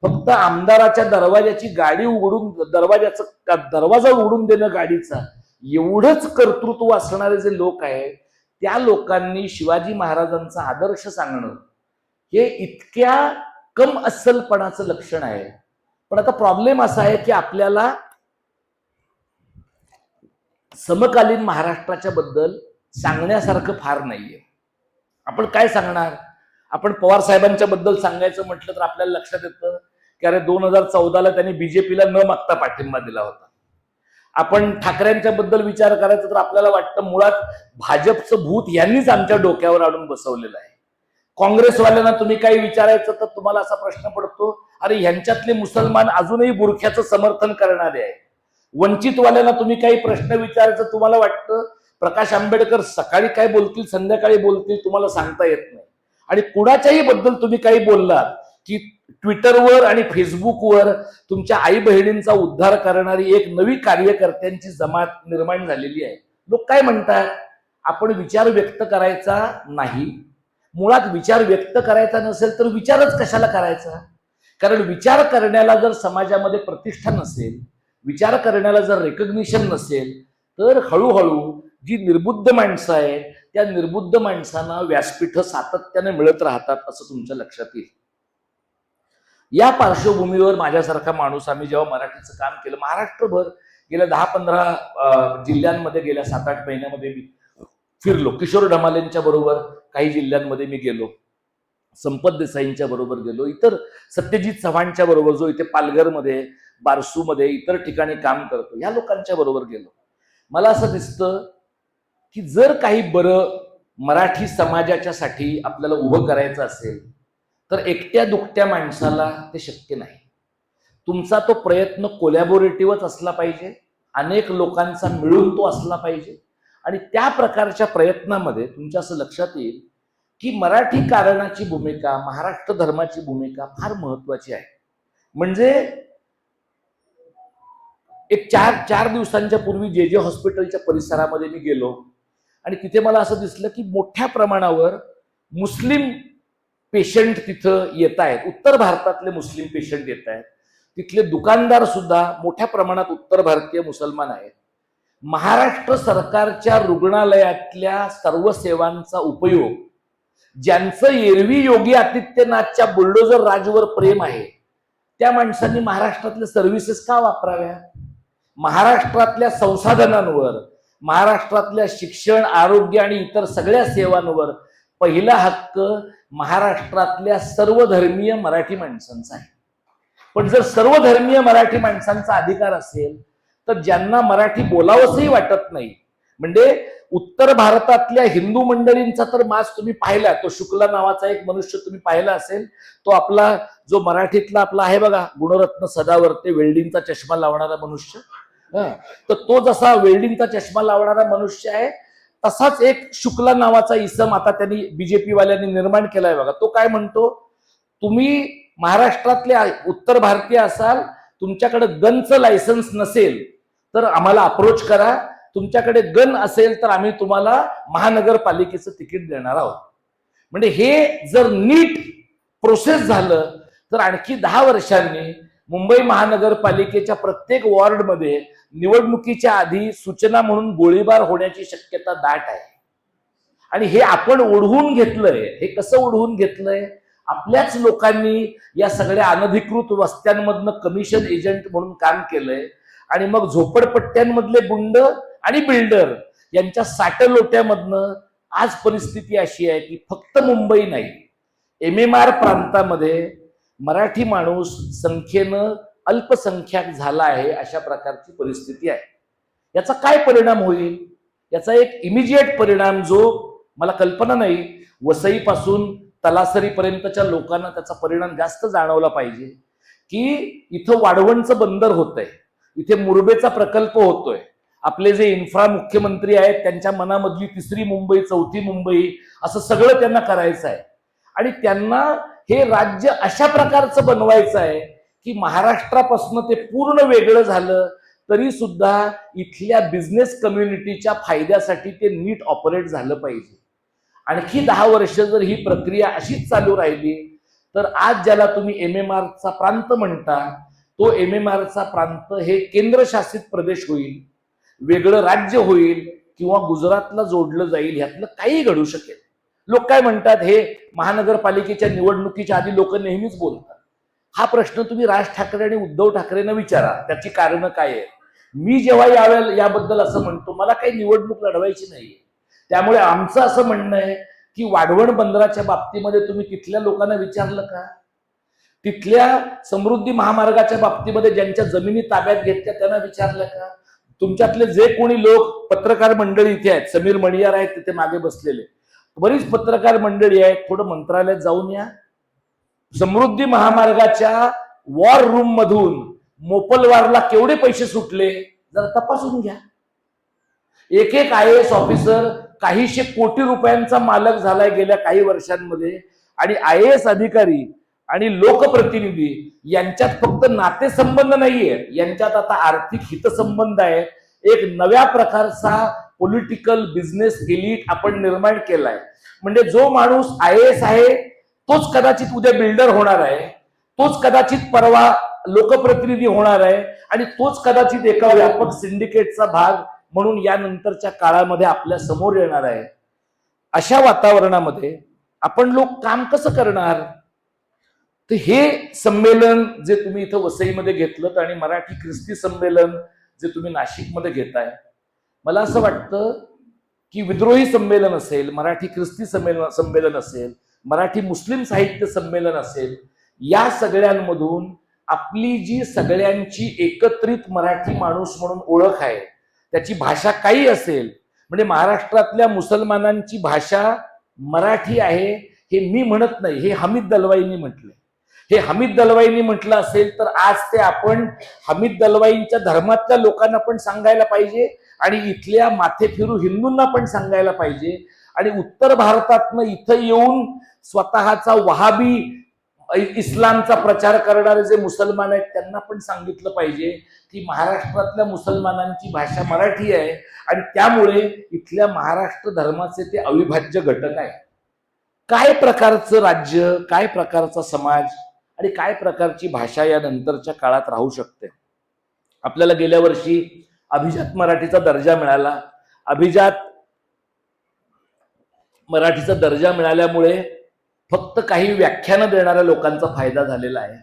फक्त आमदाराच्या दरवाजाची गाडी उघडून दरवाजा उघडून देणं गाडीचा, एवढंच कर्तृत्व असणारे जे लोक आहेत, त्या लोकांनी शिवाजी महाराजांचा आदर्श सांगणं हे इतक्या कम अस्सलपणाचं लक्षण आहे. पण आता प्रॉब्लेम असा आहे की आपल्याला समकालीन महाराष्ट्राच्या बद्दल सांगण्यासारखं फार नाहीये. आपण काय सांगणार? आपण पवार साहेबांच्या बद्दल सांगायचं म्हटलं तर आपल्याला लक्षात येतं की अरे 2014ला त्यांनी बीजेपीला न मागता पाठिंबा दिला होता. आपण ठाकरेंच्या बद्दल विचार करायचा तर आपल्याला वाटतं मुळात भाजपचं भूत यांनीच आमच्या डोक्यावर आणून बसवलेलं आहे. काँग्रेसवाल्यांना तुम्ही काही विचारायचं तर तुम्हाला असा प्रश्न पडतो, अरे ह्यांच्यातले मुसलमान अजूनही बुरख्याचं समर्थन करणारे आहे. वंचितवाल्यांना तुम्ही काही प्रश्न विचारायचं तुम्हाला वाटतं प्रकाश आंबेडकर सकाळी काय बोलतील संध्याकाळी बोलतील तुम्हाला सांगता येत नाही. आणि कुणाच्याही बद्दल तुम्ही काही बोललात की ट्विटरवर आणि फेसबुकवर तुमच्या आई बहिणींचा उद्धार करणारी एक नवी कार्यकर्त्यांची जमात निर्माण झालेली आहे. लोक काय म्हणतात, आपण विचार व्यक्त करायचा नाही. मुळात विचार व्यक्त करायचा नसेल तर विचारच कशाला करायचा? कारण विचार करण्याला जर समाजामध्ये प्रतिष्ठा नसेल, विचार करण्याला जर रेकग्निशन नसेल, तर हळूहळू जी निर्बुद्ध माणसं आहेत त्या निर्बुद्ध माणसांना व्यासपीठ सातत्याने मिळत राहतात असं तुमच्या लक्षात येईल. या पार्श्वभूमीवर माझ्यासारखा माणूस, आम्ही जेव्हा मराठीचं काम केलं महाराष्ट्रभर गेल्या 10-15 जिल्ह्यांमध्ये गेल्या 7-8 महिन्यामध्ये मी फिरलो. किशोर ढमालेंच्या बरोबर काही जिल्ह्यांमध्ये मी गेलो, संपत देसाईंच्या बरोबर गेलो, इतर सत्यजित चव्हाणच्या बरोबर जो इथे पालघरमध्ये बारसूमध्ये इतर ठिकाणी काम करतो या लोकांच्या बरोबर गेलो. मला असं दिसतं की जर काही बरं मराठी समाजाच्या साठी आपल्याला उभं करायचं असेल तर एकट्या दुकट्या माणसाला ते शक्य नाही. तुमचा तो प्रयत्न कोलॅबोरेटिव्हच असला पाहिजे, अनेक लोकांचा मिळून तो असला पाहिजे. आणि त्या प्रकारच्या प्रयत्नामध्ये तुमच्या असं लक्षात येईल की मराठी कारणाची भूमिका, महाराष्ट्र धर्माची भूमिका फार महत्वाची आहे. म्हणजे एक 4 दिवसांच्या पूर्वी जे हॉस्पिटलच्या परिसरामध्ये मी गेलो आणि तिथे मला असं दिसलं की मोठ्या प्रमाणावर मुस्लिम पेशंट तिथं येत आहेत. उत्तर भारतातले मुस्लिम पेशंट येत आहेत. तिथले दुकानदार सुद्धा मोठ्या प्रमाणात उत्तर भारतीय मुसलमान आहेत. महाराष्ट्र सरकारच्या रुग्णालयातल्या सर्व सेवांचा उपयोग ज्यांचं एरवी योगी आदित्यनाथच्या बुलडोजर राजवर प्रेम आहे त्या माणसांनी महाराष्ट्रातल्या सर्व्हिसेस का वापराव्या? महाराष्ट्रातल्या संसाधनांवर, महाराष्ट्रातल्या शिक्षण, आरोग्य आणि इतर सगळ्या सेवांवर पहिला हक्क महाराष्ट्रातल्या सर्वधर्मीय मराठी माणसांचा आहे. पण जर सर्वधर्मीय मराठी माणसांचा अधिकार असेल तर ज्यांना मराठी बोलावंसही वाटत नाही, म्हणजे उत्तर भारतातल्या हिंदू मंडळींचा तर मास तुम्ही पाहिला, तो शुक्ला नावाचा एक मनुष्य तुम्ही पाहिला असेल, तो आपला जो मराठीतला आपला आहे बघा गुणरत्न सदावर्ते, वेल्डिंगचा चष्मा लावणारा मनुष्य, तर तो जसा वेल्डिंगचा चष्मा लावणारा मनुष्य आहे तसाच एक शुक्ला नावाचा इसम आता त्यांनी बीजेपी वाल्यांनी निर्माण केलाय बघा. तो काय म्हणतो, तुम्ही महाराष्ट्रातले उत्तर भारतीय असाल, तुमच्याकडे गनचं लायसन्स नसेल तर आम्हाला अप्रोच करा, तुमच्याकडे गन असेल तर आम्ही तुम्हाला महानगरपालिकेचं तिकीट देणार आहोत. म्हणजे हे जर नीट प्रोसेस झालं तर आणखी 10 वर्षांनी मुंबई महानगरपालिकेच्या प्रत्येक वॉर्डमध्ये निवडणुकीच्या आधी सूचना म्हणून गोळीबार होण्याची शक्यता दाट आहे. आणि हे आपण ओढवून घेतलंय. हे कसं ओढवून घेतलंय? आपल्याच लोकांनी या सगळ्या अनधिकृत वस्त्यांमधनं कमिशन एजंट म्हणून काम केलंय आणि मग झोपडपट्ट्यांमधले गुंड आणि बिल्डर यांच्या साठलोट्यामधनं आज परिस्थिती अशी आहे की फक्त मुंबई नाही, MMR प्रांतामध्ये मराठी माणूस संख्येनं अल्पसंख्याक झाला आहे, अशा प्रकारची परिस्थिती आहे. याचा काय परिणाम होईल? याचा एक इमिजिएट परिणाम जो मला कल्पना नाही, वसईपासून तलासरीपर्यंतच्या लोकांना त्याचा परिणाम जास्त जाणवला पाहिजे की इथं वाढवणचं बंदर होतंय, इथे मुरबेचा प्रकल्प होतोय, आपले जे इन्फ्रा मुख्यमंत्री आहेत त्यांच्या मनामधली 3री मुंबई 4थी मुंबई असं सगळं त्यांना करायचं आहे. आणि त्यांना हे राज्य अशा प्रकारचं बनवायचं आहे की महाराष्ट्रापासून ते पूर्ण वेगळं झालं तरी सुद्धा इथल्या बिझनेस कम्युनिटीच्या फायद्यासाठी ते नीट ऑपरेट झालं पाहिजे. आणखी 10 वर्ष जर ही प्रक्रिया अशीच चालू राहिली तर आज ज्याला तुम्ही MMRचा प्रांत म्हणता तो MMRचा प्रांत हे केंद्रशासित प्रदेश होईल, वेगळं राज्य होईल किंवा गुजरातला जोडलं जाईल. ह्यातलं काही घडू शकेल. लोक काय म्हणतात, हे महानगरपालिकेच्या निवडणुकीच्या आधी लोक नेहमीच बोलतात. हा प्रश्न तुम्ही राज ठाकरे आणि उद्धव ठाकरेंना विचारा, त्याची कारणं काय आहे. मी जेव्हा याबद्दल असं म्हणतो, मला काही निवडणूक लढवायची नाहीये. त्यामुळे आमचं असं म्हणणं आहे की वाढवण बंदराच्या बाबतीमध्ये तुम्ही तिथल्या लोकांना विचारलं का? तिथल्या समृद्धी महामार्गाच्या बाबतीमध्ये ज्यांच्या जमिनी ताब्यात घेतल्या त्यांना विचारलं का? तुमच्यातले जे कोणी लोक पत्रकार मंडळी इथे आहेत, समीर मणियार आहेत तिथे मागे बसलेले, बरीच पत्रकार मंडळी आहेत, थोडं मंत्रालयात जाऊन या. समृद्धी महामार्गाच्या वॉर रूम मधून मोपलवारला केवढे पैसे सुटले जरा तपासून घ्या. एक IAS ऑफिसर काहीशे कोटी रुपयांचा मालक झालाय गेल्या काही वर्षांमध्ये. आणि IAS अधिकारी आणि लोकप्रतिनिधी यांच्यात फक्त नातेसंबंध नाहीये, यांच्यात आता आर्थिक हितसंबंध आहे. एक नव्या प्रकारचा पॉलिटिकल बिझनेस एलिट आपण निर्माण केलाय. म्हणजे जो माणूस IAS आहे तोच कदाचित उद्या बिल्डर होणार आहे, तोच कदाचित परवा लोकप्रतिनिधी होणार आहे आणि तोच कदाचित एका व्यापक सिंडिकेटचा भाग म्हणून यानंतरच्या काळामध्ये आपल्या समोर येणार आहे. अशा वातावरणामध्ये आपण लोक काम कसं करणार? तर हे संमेलन जे तुम्ही इथं वसईमध्ये घेतलं आणि मराठी ख्रिस्ती संमेलन जे तुम्ही नाशिकमध्ये घेताय, मला असं वाटतं की विद्रोही संमेलन असेल, मराठी ख्रिस्ती संमेलन असेल, मराठी मुस्लिम साहित्य संमेलन असेल, या सगळ्यांमधून आपली जी सगळ्यांची एकत्रित मराठी माणूस म्हणून ओळख आहे, त्याची भाषा काही असेल, म्हणजे महाराष्ट्रातल्या मुसलमानांची भाषा मराठी आहे हे मी म्हणत नाही, हे हमीद दलवाईंनी म्हटलंय. हे हमीद दलवाईंनी म्हटलं असेल तर आज ते आपण हमीद दलवाईंच्या धर्मातल्या लोकांना पण सांगायला पाहिजे आणि इथल्या माथेफिरू हिंदूंना पण सांगायला पाहिजे. आणि उत्तर भारतातनं इथं येऊन स्वतःचा वहाबी इस्लामचा प्रचार करणारे जे मुसलमान आहेत त्यांना पण सांगितलं पाहिजे की महाराष्ट्रातल्या मुसलमानांची भाषा मराठी आहे आणि त्यामुळे इथल्या महाराष्ट्र धर्माचे ते अविभाज्य घटक आहे. काय प्रकारचं राज्य, काय प्रकारचा समाज आणि काय प्रकारची भाषा या नंतरच्या काळात राहू शकते. आपल्याला गेल्या वर्षी अभिजात मराठीचा दर्जा मिळाला. अभिजात मराठीचा दर्जा मिळाल्यामुळे फक्त काही व्याख्यानं देणाऱ्या लोकांचा फायदा झालेला आहे.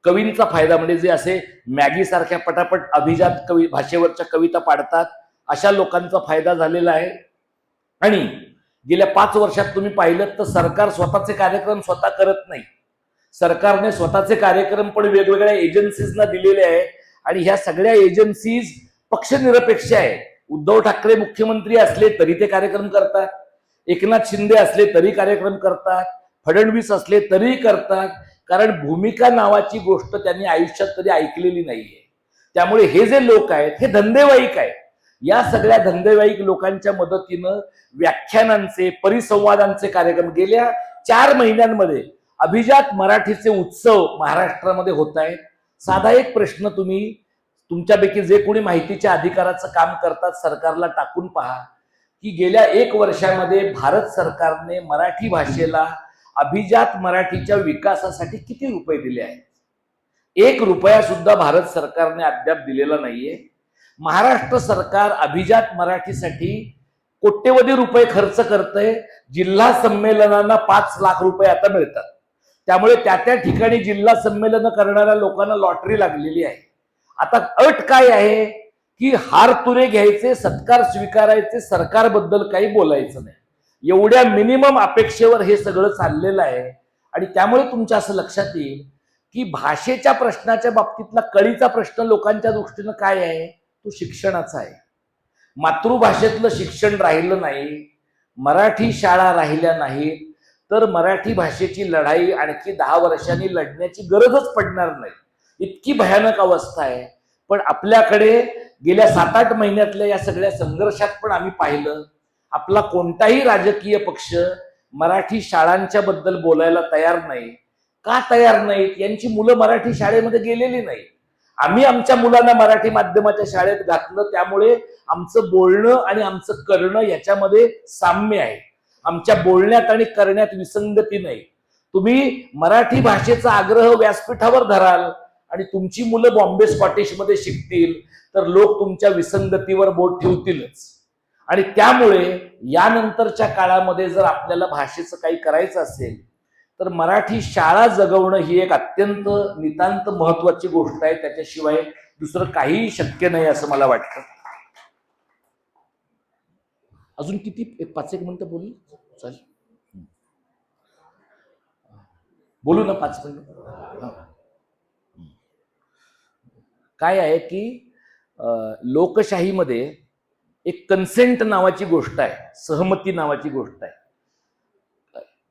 कवींचा फायदा म्हणजे जे असे मॅगी सारख्या पटापट अभिजात कवी भाषेवरच्या कविता पाडतात अशा लोकांचा फायदा झालेला आहे. आणि गेल्या 5 वर्षात तुम्ही पाहिलं तर सरकार स्वतःचे कार्यक्रम स्वतः करत नाही. सरकारने स्वतःचे कार्यक्रम पण वेगवेगळ्या एजन्सीजना दिलेले आहे आणि ह्या सगळ्या एजन्सीज पक्षनिरपेक्ष आहे. उद्धव ठाकरे मुख्यमंत्री असले तरी ते कार्यक्रम करतात, एकनाथ शिंदे असले तरी कार्यक्रम करतात, फडणवीस असले तरी करतात, कारण भूमिका नावाची गोष्ट त्यांनी आयुष्यात कधी ऐकलेली नाहीये. त्यामुळे हे जे लोक आहेत हे धंदेवाईक आहेत. या सगळ्या धंदेवाईक लोकांच्या मदतीनं व्याख्यानांचे परिसंवादांचे कार्यक्रम गेल्या 4 महिन्यांमध्ये अभिजात मराठीचे उत्सव महाराष्ट्रामध्ये होत आहेत. साधा एक प्रश्न तुम्ही तुमच्यापैकी जे कोणी माहितीच्या अधिकाराचं काम करतात सरकारला टाकून पहा की गेल्या 1 वर्षामध्ये भारत सरकारने मराठी भाषेला अभिजात मराठीच्या विकासासाठी किती रुपये दिले आहेत? 1 रुपया सुद्धा भारत सरकारने अद्याप दिलेला नाहीये. महाराष्ट्र सरकार अभिजात मराठीसाठी कोट्यवधी रुपये खर्च करतंय. जिल्हा संमेलनांना 5 लाख रुपये आता मिळतात. त्यामुळे त्या ठिकाणी जिल्हा संमेलन करणाऱ्या लोकांना लॉटरी लागलेली आहे. आता अट काय आहे की हार तुरे घ्यायचे, सत्कार स्वीकारायचे, सरकारबद्दल काही बोलायचं नाही. एवढ्या मिनिमम अपेक्षेवर हे सगळं चाललेलं आहे. आणि त्यामुळे तुमच्या असं लक्षात येईल की भाषेच्या प्रश्नाच्या बाबतीतला कळीचा प्रश्न लोकांच्या दृष्टीनं काय आहे, तो शिक्षणाचा आहे. मातृभाषेतलं शिक्षण राहिलं नाही, मराठी शाळा राहिल्या नाहीत तर मराठी भाषेची लढाई आणखी 10 वर्षांनी लढण्याची गरजच पडणार नाही. इतकी भयानक अवस्था आहे. पण आपल्याकडे गेल्या 7-8 महिन्यातल्या या सगळ्या संघर्षात पण आम्ही पाहिलं आपला कोणताही राजकीय पक्ष मराठी शाळांच्या बद्दल बोलायला तयार नाही. का तयार नाहीत? यांची मुलं मराठी शाळेमध्ये गेलेली नाही. आम्ही आमच्या मुलांना मराठी माध्यमाच्या शाळेत घातलं, त्यामुळे आमचं बोलणं आणि आमचं करणं याच्यामध्ये साम्य आहे. आमच्या बोलण्यात आणि करण्यात विसंगती नाही. तुम्ही मराठी भाषेचा आग्रह व्यासपीठावर धराल आणि तुमची मुलं बॉम्बे स्कॉटिश मध्ये शिकतील तर लोक तुमच्या विसंगतीवर बोट ठेवतीलच. आणि त्यामुळे यानंतरच्या काळामध्ये जर आपल्याला भाषेचं काही करायचं असेल तर मराठी शाळा जगवणं ही एक अत्यंत नितांत महत्वाची गोष्ट आहे. त्याच्याशिवाय दुसरं काहीही शक्य नाही असं मला वाटतं. अजून किती 5-1 मिनिटं बोलू? चालेल, बोलू ना 5 मिनिटं. काय आहे की लोकशाहीमध्ये एक कन्सेंट नावाची गोष्ट आहे, सहमती नावाची गोष्ट आहे.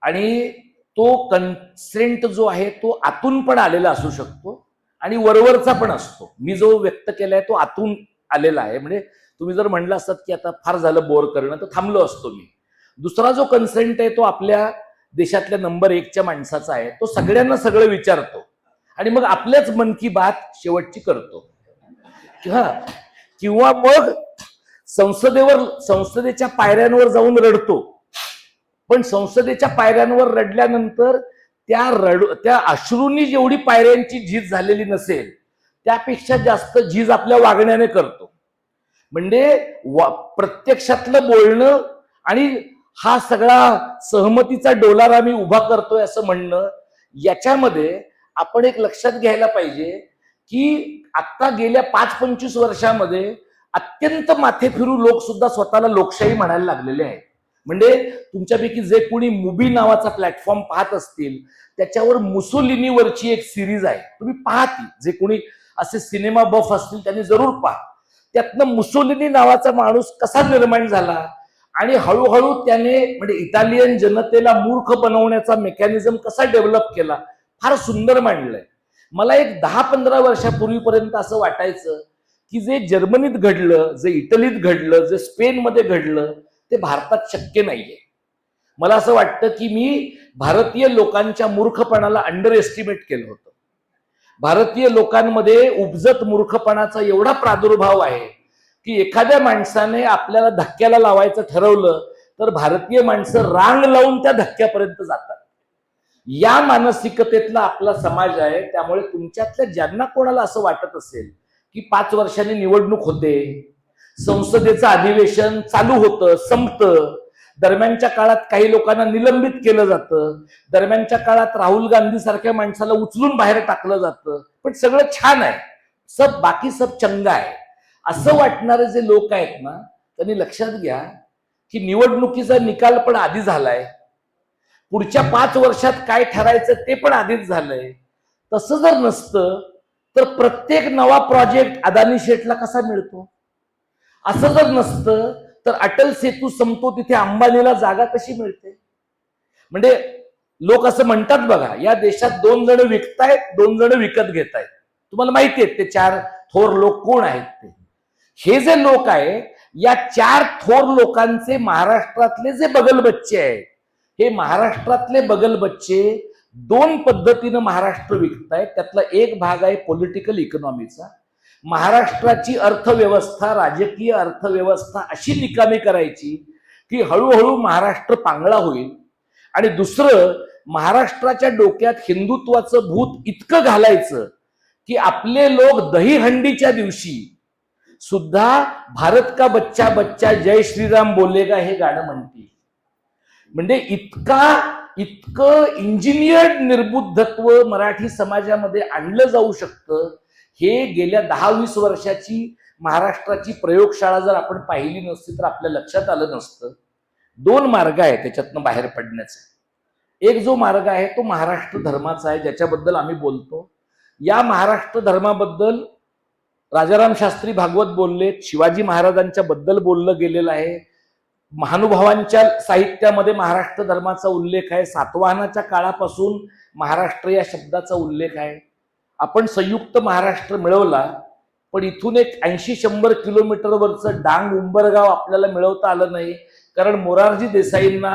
आणि तो कन्सेंट जो आहे तो आतून पण आलेला असू शकतो आणि वरवरचा पण असतो. मी जो व्यक्त केलाय तो आतून आलेला आहे. म्हणजे तुम्ही जर म्हणलं असतात की आता फार झालं बोर करणं तर थांबलो असतो मी. दुसरा जो कन्सेंट आहे तो आपल्या देशातल्या नंबर 1च्या माणसाचा आहे. तो सगळ्यांना सगळं विचारतो आणि मग आपल्याच मन की बात शेवटची करतो. किंवा मग संसदेच्या पायऱ्यांवर जाऊन रडतो. पण संसदेच्या पायऱ्यांवर रडल्यानंतर त्या अश्रूंनी जेवढी पायऱ्यांची झीज झालेली नसेल त्यापेक्षा जास्त झीज आपल्या वागण्याने करतो. म्हणजे प्रत्यक्षातलं बोलणं आणि हा सगळा सहमतीचा डोलार आम्ही उभा करतोय असं म्हणणं, याच्यामध्ये आपण एक लक्षात घ्यायला पाहिजे की आता गेल्या 5-25 वर्षामध्ये अत्यंत माथे फिरू लोक सुद्धा स्वतःला लोकशाही म्हणायला लागलेले आहेत. म्हणजे तुमच्यापैकी जे कोणी मुबी नावाचा प्लॅटफॉर्म पाहत असतील त्याच्यावर मुसोलिनीवरची एक सिरीज आहे, तुम्ही पहा ती. जे कोणी असे सिनेमा बफ असतील त्यांनी जरूर पहा. त्यातनं मुसोलिनी नावाचा माणूस कसा निर्माण झाला आणि हळूहळू त्याने म्हणजे इटालियन जनतेला मूर्ख बनवण्याचा मेकॅनिझम कसा डेव्हलप केला, फार सुंदर मांडलंय. मला एक 10-15 वर्षापूर्वीपर्यंत असं वाटायचं की जे जर्मनीत घडलं, जे इटलीत घडलं, जे स्पेनमध्ये घडलं ते भारतात शक्य नाहीये. मला असं वाटतं की मी भारतीय लोकांच्या मूर्खपणाला अंडर एस्टिमेट केलं होतं. भारतीय लोकांमध्ये उपजत मूर्खपणाचा एवढा प्रादुर्भाव आहे की एखाद्या माणसाने आपल्याला धक्क्याला लावायचं ठरवलं तर भारतीय माणसं रांग लावून त्या धक्क्यापर्यंत जातात. या मानसिकतेतला आपला समाज आहे. त्यामुळे तुमच्यातल्या ज्यांना कोणाला असं वाटत असेल की 5 वर्षांनी निवडणूक होते, संसदेचं अधिवेशन चालू होतं, संपतं, दरम्यानच्या काळात काही लोकांना निलंबित केलं जातं, दरम्यानच्या काळात राहुल गांधी सारख्या माणसाला उचलून बाहेर टाकलं जातं, पण सगळं छान आहे, बाकी सब चंगा आहे असं वाटणारे जे लोक आहेत ना, त्यांनी लक्षात घ्या की निवडणुकीचा निकाल पण आधी झालाय, पुढच्या 5 वर्षात काय ठरायचं ते पण आधीच झालंय. तसं जर नसतं तर प्रत्येक नवा प्रोजेक्ट अदानी शेठला कसा मिळतो? असं जर नसतं तर अटल सेतू संपतो तिथे अंबानीला जागा कशी मिळते? म्हणजे लोक असं म्हणतात बघा, या देशात 2 जण विकतायत, 2 जण विकत घेतायत. तुम्हाला माहिती आहे ते 4 थोर लोक कोण आहेत ते? हे जे लोक आहे, या 4 थोर लोकांचे महाराष्ट्रातले जे बगलबच्चे आहेत, हे महाराष्ट्रातले बगलबच्चे 2 पद्धतीनं महाराष्ट्र विकतायत. त्यातला एक भाग आहे पॉलिटिकल इकॉनॉमीचा. महाराष्ट्राची अर्थव्यवस्था, राजकीय अर्थव्यवस्था अशी निकामी करायची की हळूहळू महाराष्ट्र पांगळा होईल. आणि दुसरं, महाराष्ट्राच्या डोक्यात हिंदुत्वाचं भूत इतकं घालायचं की आपले लोक दहीहंडीच्या दिवशी सुद्धा भारत का बच्चा बच्चा जय श्रीराम बोलेगा हे गाणं म्हणतील. म्हणजे इतकं इंजिनियर्ड निर्बुद्धत्व मराठी समाजामध्ये आणलं जाऊ शकतं. हे गेल्या 10-20 वर्षाची महाराष्ट्राची प्रयोगशाळा जर आपण पाहिली नसती तर आपल्या लक्षात आलं नसतं. 2 मार्ग आहेत त्याच्यातनं बाहेर पडण्याचा. एक जो मार्ग आहे तो महाराष्ट्र धर्माचा आहे, ज्याच्याबद्दल आम्ही बोलतो. या महाराष्ट्र धर्माबद्दल राजाराम शास्त्री भागवत बोलले, शिवाजी महाराजांच्या बद्दल बोललं गेलेलं आहे, महानुभावांच्या साहित्यामध्ये महाराष्ट्र धर्माचा उल्लेख आहे, सातवाहनाच्या काळापासून महाराष्ट्र या शब्दाचा उल्लेख आहे. आपण संयुक्त महाराष्ट्र मिळवला, पण इथून एक 80-100 किलोमीटरवरचं डांग उंबरगाव आपल्याला मिळवता आलं नाही, कारण मोरारजी देसाईंना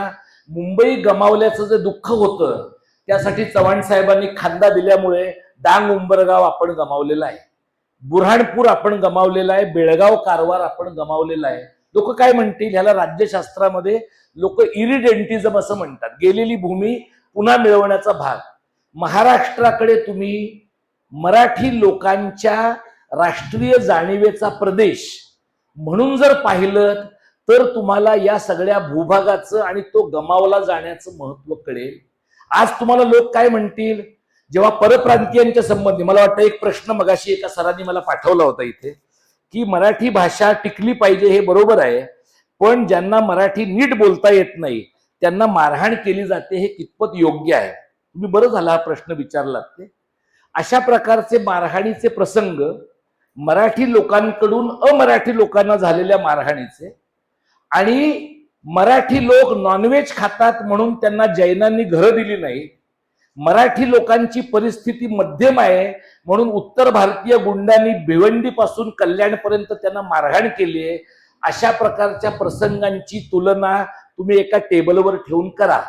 मुंबई गमावल्याचं जे दुःख होतं त्यासाठी चव्हाण साहेबांनी खांदा दिल्यामुळे डांग उंबरगाव आपण गमावलेला आहे, बुऱ्हाणपूर आपण गमावलेला आहे, बेळगाव कारवार आपण गमावलेला आहे. लोक काय म्हणतील, ह्याला राज्यशास्त्रामध्ये लोक इरिडेंटिझम असं म्हणतात, गेलेली भूमी पुन्हा मिळवण्याचा भाग. महाराष्ट्राकडे तुम्ही मराठी लोकांच्या राष्ट्रीय जाणीवेचा प्रदेश म्हणून जर पाहिलं तर तुम्हाला या सगळ्या भूभागाचं आणि तो गमावला जाण्याचं महत्व कळेल. आज तुम्हाला लोक काय म्हणतील, जेव्हा परप्रांतीयांच्या संबंधी मला वाटतं एक प्रश्न मगाशी एका सरांनी मला पाठवला होता इथे, की मराठी भाषा टिकली पाहिजे, हे बरोबर आहे, पण ज्यांना मराठी नीट बोलता येत नाही त्यांना मारहाण केली जाते, हे कितपत योग्य आहे? तुम्ही बरं झाला हा प्रश्न विचारलात. ते अशा प्रकारचे मारहाणीचे प्रसंग, मराठी लोकांकडून अमराठी लोकांना झालेल्या मारहाणीचे, आणि मराठी लोक नॉनव्हेज खातात म्हणून त्यांना जैनांनी घरं दिली नाही, मराठी लोकांची परिस्थिती मध्यम आहे म्हणून उत्तर भारतीय गुंडांनी भिवंडीपासून कल्याणपर्यंत त्यांना मारहाण केली आहे, अशा प्रकारच्या प्रसंगांची तुलना तुम्ही एका टेबलवर ठेवून करा.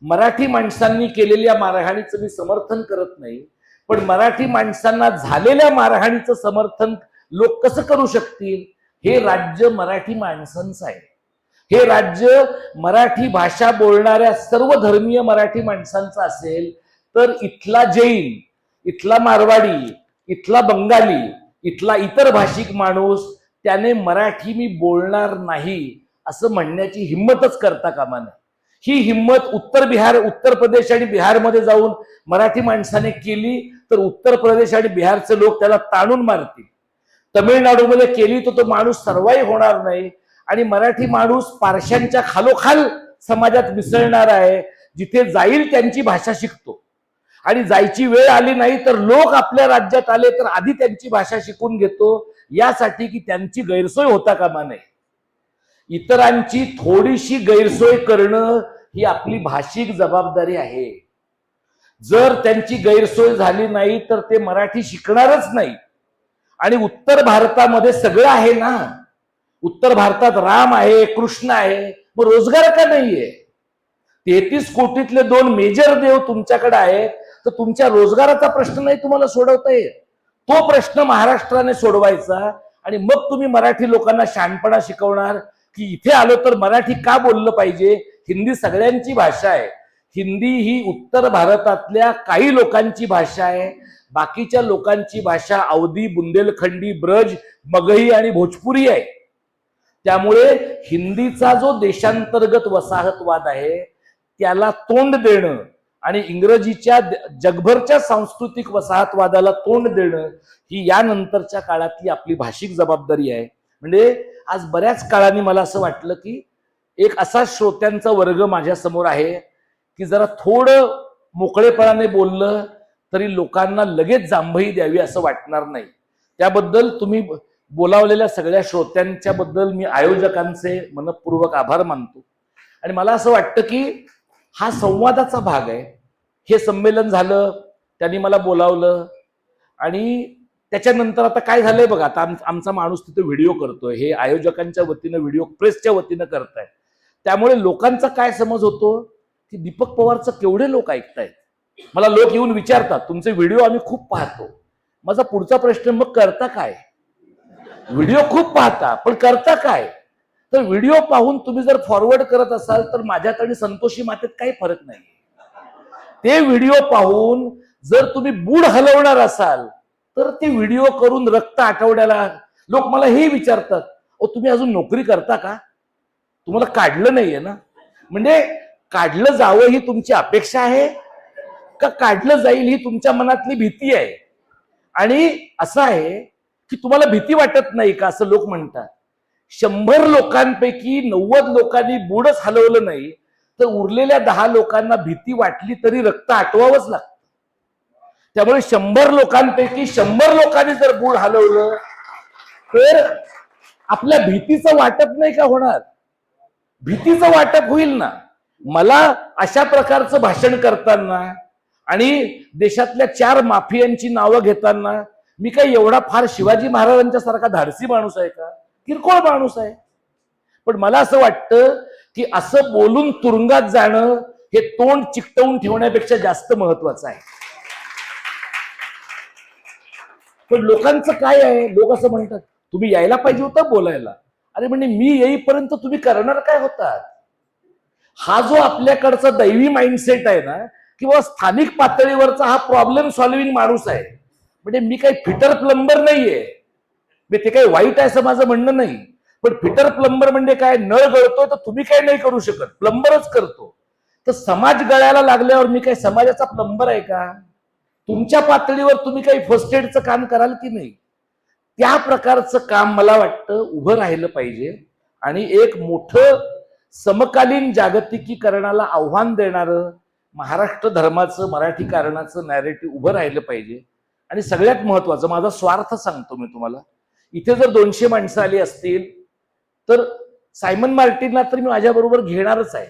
मराठी माणसांनी केलेल्या मारहाणीचं मी समर्थन करत नाही, पण मराठी माणसांना झालेल्या मारहाणीचं समर्थन लोक कसं करू शकतील? हे राज्य मराठी माणसांचं आहे, हे राज्य मराठी भाषा बोलणाऱ्या सर्व धर्मीय मराठी माणसांचं असेल तर इथला जैन, इथला मारवाडी, इथला बंगाली, इथला इतर भाषिक माणूस त्याने मराठी मी बोलणार नाही असं म्हणण्याची हिंमतच करता कामा नये. ही हिंमत उत्तर प्रदेश आणि बिहारमध्ये जाऊन मराठी माणसाने केली तर उत्तर प्रदेश आणि बिहारचे लोक त्याला ताणून मारतील. तमिळनाडूमध्ये केली तर तो माणूस सर्वाईव्ह होणार नाही, आणि मराठी माणूस पारशांच्या खालोखाल समाजात मिसळणार आहे, जिथे जाईल त्यांची भाषा शिकतो, आणि जायची वेळ आली नाही तर लोक आपल्या राज्यात आले तर आधी त्यांची भाषा शिकून घेतो, यासाठी की त्यांची गैरसोय होता कामा नये. इतरांची थोडीशी गैरसोय करणं ही आपली भाषिक जबाबदारी आहे. जर त्यांची गैरसोय झाली नाही तर ते मराठी शिकणारच नाही. आणि उत्तर भारतामध्ये सगळं आहे ना, उत्तर भारतात राम आहे, कृष्ण आहे, मग रोजगार का नाहीये? 33 कोटीतले 2 मेजर देव तुमच्याकडे आहेत, तर तुमच्या रोजगाराचा प्रश्न नाही तुम्हाला सोडवता येत. तो प्रश्न महाराष्ट्राने सोडवायचा, आणि मग तुम्ही मराठी लोकांना शहाणपणा शिकवणार की इथे आलो तर मराठी का बोललं पाहिजे. हिंदी सगळ्यांची भाषा आहे, हिंदी ही उत्तर भारतातल्या काही लोकांची भाषा आहे, बाकीच्या लोकांची भाषा अवधी, बुंदेलखंडी, ब्रज, मगही आणि भोजपुरी आहे. त्यामुळे हिंदीचा जो देशांतर्गत वसाहतवाद आहे त्याला तोंड देणं आणि इंग्रजीच्या जगभरच्या सांस्कृतिक वसाहतवादाला तोंड देणं ही यानंतरच्या काळातली आपली भाषिक जबाबदारी आहे. म्हणजे आज बऱ्याच काळाने मला असं वाटलं की एक असा श्रोत्यांचा वर्ग माझ्या समोर आहे की जरा थोडं मोकळेपणाने बोललं तरी लोकांना लगेच जांभई द्यावी असं वाटणार नाही. त्याबद्दल तुम्ही बोलावलेल्या सगळ्या श्रोत्यांच्या बद्दल मी आयोजकांचे मनपूर्वक आभार मानतो. आणि मला असं वाटतं की हा संवादाचा भाग आहे. हे संमेलन झालं, त्यांनी मला बोलावलं आणि त्याच्यानंतर आता काय झालंय बघा, आता आमचा माणूस तिथे व्हिडिओ करतोय, हे आयोजकांच्या वतीनं व्हिडिओ प्रेसच्या वतीनं करतायत. त्यामुळे लोकांचा काय समज होतो की दीपक पवारचं केवढे लोक ऐकतायत. मला लोक येऊन विचारतात तुमचे व्हिडिओ आम्ही खूप पाहतो. माझा पुढचा प्रश्न, मग करता काय? व्हिडिओ खूप पाहता पण करता काय? तर व्हिडिओ पाहून तुम्ही जर फॉरवर्ड करत असाल तर माझ्यात आणि संतोषी मातेत काही फरक नाही. ते व्हिडिओ पाहून जर तुम्ही बूड हलवणार असाल तर ते व्हिडिओ करून रक्त आठवड्याला लोक मला हे विचारतात, ओ तुम्ही अजून नोकरी करता का? तुम्हाला काढलं नाहीये ना? म्हणजे काढलं जावं ही तुमची अपेक्षा आहे का काढलं जाईल ही तुमच्या मनातली भीती आहे? आणि असं आहे की तुम्हाला भीती वाटत नाही का असं लोक म्हणतात. 100 लोकांपैकी 90 लोकांनी बूडच हलवलं नाही तर उरलेल्या 10 लोकांना भीती वाटली तरी रक्त आटवावंच लागतं. त्यामुळे 100 लोकांपैकी 100 लोकांनी जर बूड हलवलं तर आपल्या भीतीचं वाटप नाही का होणार? भीतीचं वाटप होईल ना. मला अशा प्रकारचं भाषण करताना आणि देशातल्या 4 माफियांची नावं घेताना मी काही एवढा फार शिवाजी महाराजांच्या सारखा धाडसी माणूस आहे का? किरकोळ माणूस आहे. पण मला असं वाटतं की असं बोलून तुरुंगात जाणं हे तोंड चिकटवून ठेवण्यापेक्षा जास्त महत्वाचं आहे. पण लोकांचं काय आहे, लोक असं म्हणतात तुम्ही यायला पाहिजे होतं बोलायला. अरे म्हणजे मी येईपर्यंत तुम्ही करणार काय होता? हा जो आपल्याकडचा दैवी माइंडसेट आहे ना किंवा स्थानिक पातळीवरचा हा प्रॉब्लेम सॉल्व्हिंग माणूस आहे. म्हणजे मी काही फिटर प्लंबर नाहीये. मी ते काही वाईट आहे असं माझं म्हणणं नाही. पण फिटर प्लंबर म्हणजे काय, नळ गळतोय तर तुम्ही काही नाही करू शकत, प्लंबरच करतो. तर समाज गळायला लागल्यावर मी काही समाजाचा प्लंबर आहे का? तुमच्या पातळीवर तुम्ही काही फर्स्ट एडचं काम कराल की नाही? त्या प्रकारचं काम मला वाटतं उभं राहिलं पाहिजे. आणि एक मोठं समकालीन जागतिकीकरणाला आव्हान देणारं महाराष्ट्र धर्माचं मराठीकरणाचं नॅरेटिव्ह उभं राहिलं पाहिजे. आणि सगळ्यात महत्वाचं, माझा स्वार्थ सांगतो मी तुम्हाला, इथे जर 200 माणसं आली असतील तर सायमन मार्टिनला तर मी माझ्याबरोबर घेणारच आहे.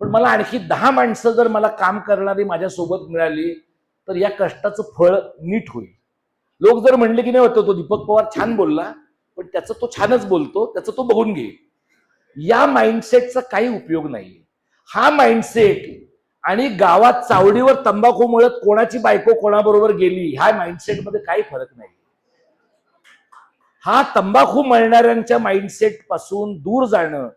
पण मला आणखी 10 माणसं जर मला काम करणारी माझ्यासोबत मिळाली तर या कष्टाचं फळ नीट होईल. लोक जर म्हणले की नाही होतं तो दीपक पवार छान बोलला पण त्याचं तो छानच बोलतो, त्याचं तो बघून घे, या माइंडसेटचा काही उपयोग नाही. हा माइंडसेट आणि गावात चावडीवर तंबाखू मुळत कोणाची बायको कोणाबरोबर गेली ह्या माइंडसेटमध्ये काही फरक नाही. हा तंबाखू मळणाऱ्यांच्या माइंडसेट पासून दूर जाणं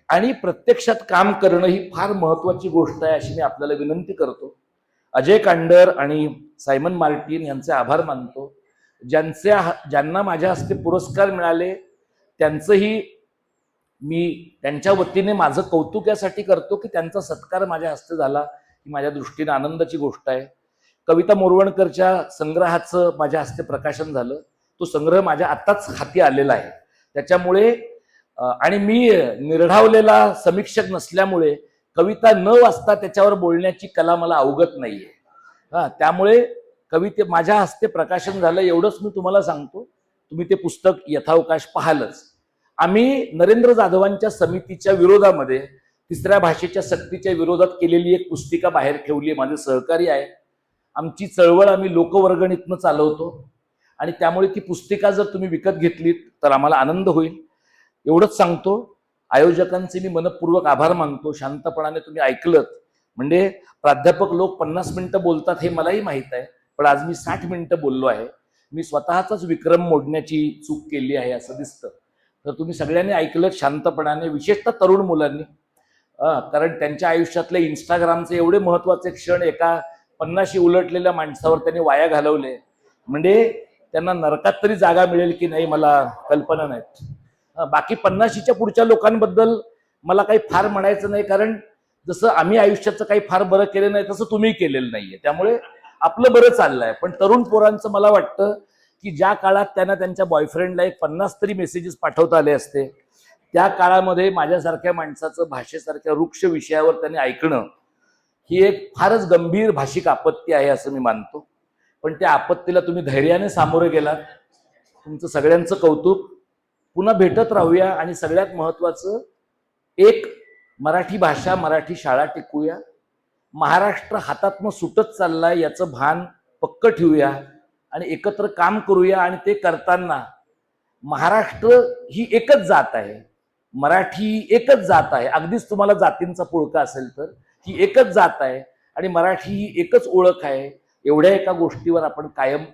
आणि प्रत्यक्षात काम करणं ही फार महत्वाची गोष्ट आहे अशी मी आपल्याला विनंती करतो. अजय कांडर आणि सायमन मार्टिन यांचे आभार मानतो. ज्यांना माझ्या हस्ते पुरस्कार मिळाले त्यांचंही मी त्यांच्या वतीने माझं कौतुक यासाठी करतो की त्यांचा सत्कार माझ्या हस्ते झाला ही माझ्या दृष्टीने आनंदाची गोष्ट आहे. कविता मोरवणकरच्या संग्रहाचं माझ्या हस्ते प्रकाशन झालं. तो संग्रह माझ्या आत्ताच हाती आलेला आहे. त्याच्यामुळे आणि मी निर्ढावलेला समीक्षक नसल्यामुळे कविता न वाचता त्याच्यावर बोलण्याची कला मला अवगत नाहीये. त्यामुळे कविते माझ्या हस्ते प्रकाशन झालं एवढंच मी तुम्हाला सांगतो. तुम्ही ते पुस्तक यथावकाश पाहालच. आम्ही नरेंद्र जाधवांच्या समितीच्या विरोधामध्ये 3ऱ्या भाषेच्या सक्तीच्या विरोधात केलेली एक पुस्तिका बाहेर ठेवली. माझे सहकारी आहे. आमची चळवळ आम्ही लोकवर्गणीतनं चालवतो आणि त्यामुळे ती पुस्तिका जर तुम्ही विकत घेतलीत तर आम्हाला आनंद होईल. एवढंच सांगतो. आयोजकांचे मी मनपूर्वक आभार मानतो. शांतपणाने तुम्ही ऐकलत. म्हणजे प्राध्यापक लोक 50 मिनिटं बोलतात हे मलाही माहित आहे, पण आज मी 60 मिनिटं बोललो आहे. मी स्वतःचाच विक्रम मोडण्याची चूक केली आहे असं दिसतं. तर तुम्ही सगळ्यांनी ऐकलं शांतपणाने, विशेषतः तरुण मुलांनी, कारण त्यांच्या आयुष्यातले इंस्टाग्रामचे एवढे महत्वाचे क्षण एका 50शी उलटलेल्या माणसावर त्यांनी वाया घालवले. म्हणजे त्यांना नरकात तरी जागा मिळेल की नाही मला कल्पना नाहीत. बाकी 50च्या पुढच्या लोकांबद्दल मला काही फार म्हणायचं नाही, कारण जसं आम्ही आयुष्याचं काही फार बरं केलं नाही तसं तुम्ही केलेलं नाहीये, त्यामुळे आपलं बरं चाललंय. पण तरुण पोरांचं मला वाटतं की ज्या काळात त्यांना त्यांच्या बॉयफ्रेंडला एक 50 तरी मेसेजेस पाठवता आले असते, त्या काळामध्ये माझ्यासारख्या माणसाचं भाषेसारख्या वृक्ष विषयावर त्यांनी ऐकणं ही एक फारच गंभीर भाषिक आपत्ती आहे असं मी मानतो. पण त्या आपत्तीला तुम्ही धैर्याने सामोरे गेलात, तुमचं सगळ्यांचं कौतुक. पुन्हा भेटत राहूया आणि सगळ्यात महत्वाचं, एक मराठी भाषा, मराठी शाळा टिकूया. महाराष्ट्र हातातनं सुटत चाललाय याचं भान पक्क ठेवूया आणि एकत्र काम करूया. आणि ते करताना महाराष्ट्र ही एकच जात आहे, मराठी एकच जात आहे. अगदीच तुम्हाला जातींचा पुळका असेल तर ही एकच जात आहे आणि मराठी ही एकच ओळख आहे. एवढ्या एका गोष्टीवर आपण कायम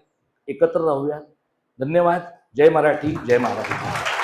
एकत्र राहूया. धन्यवाद. जय मराठी, जय महाराष्ट्र.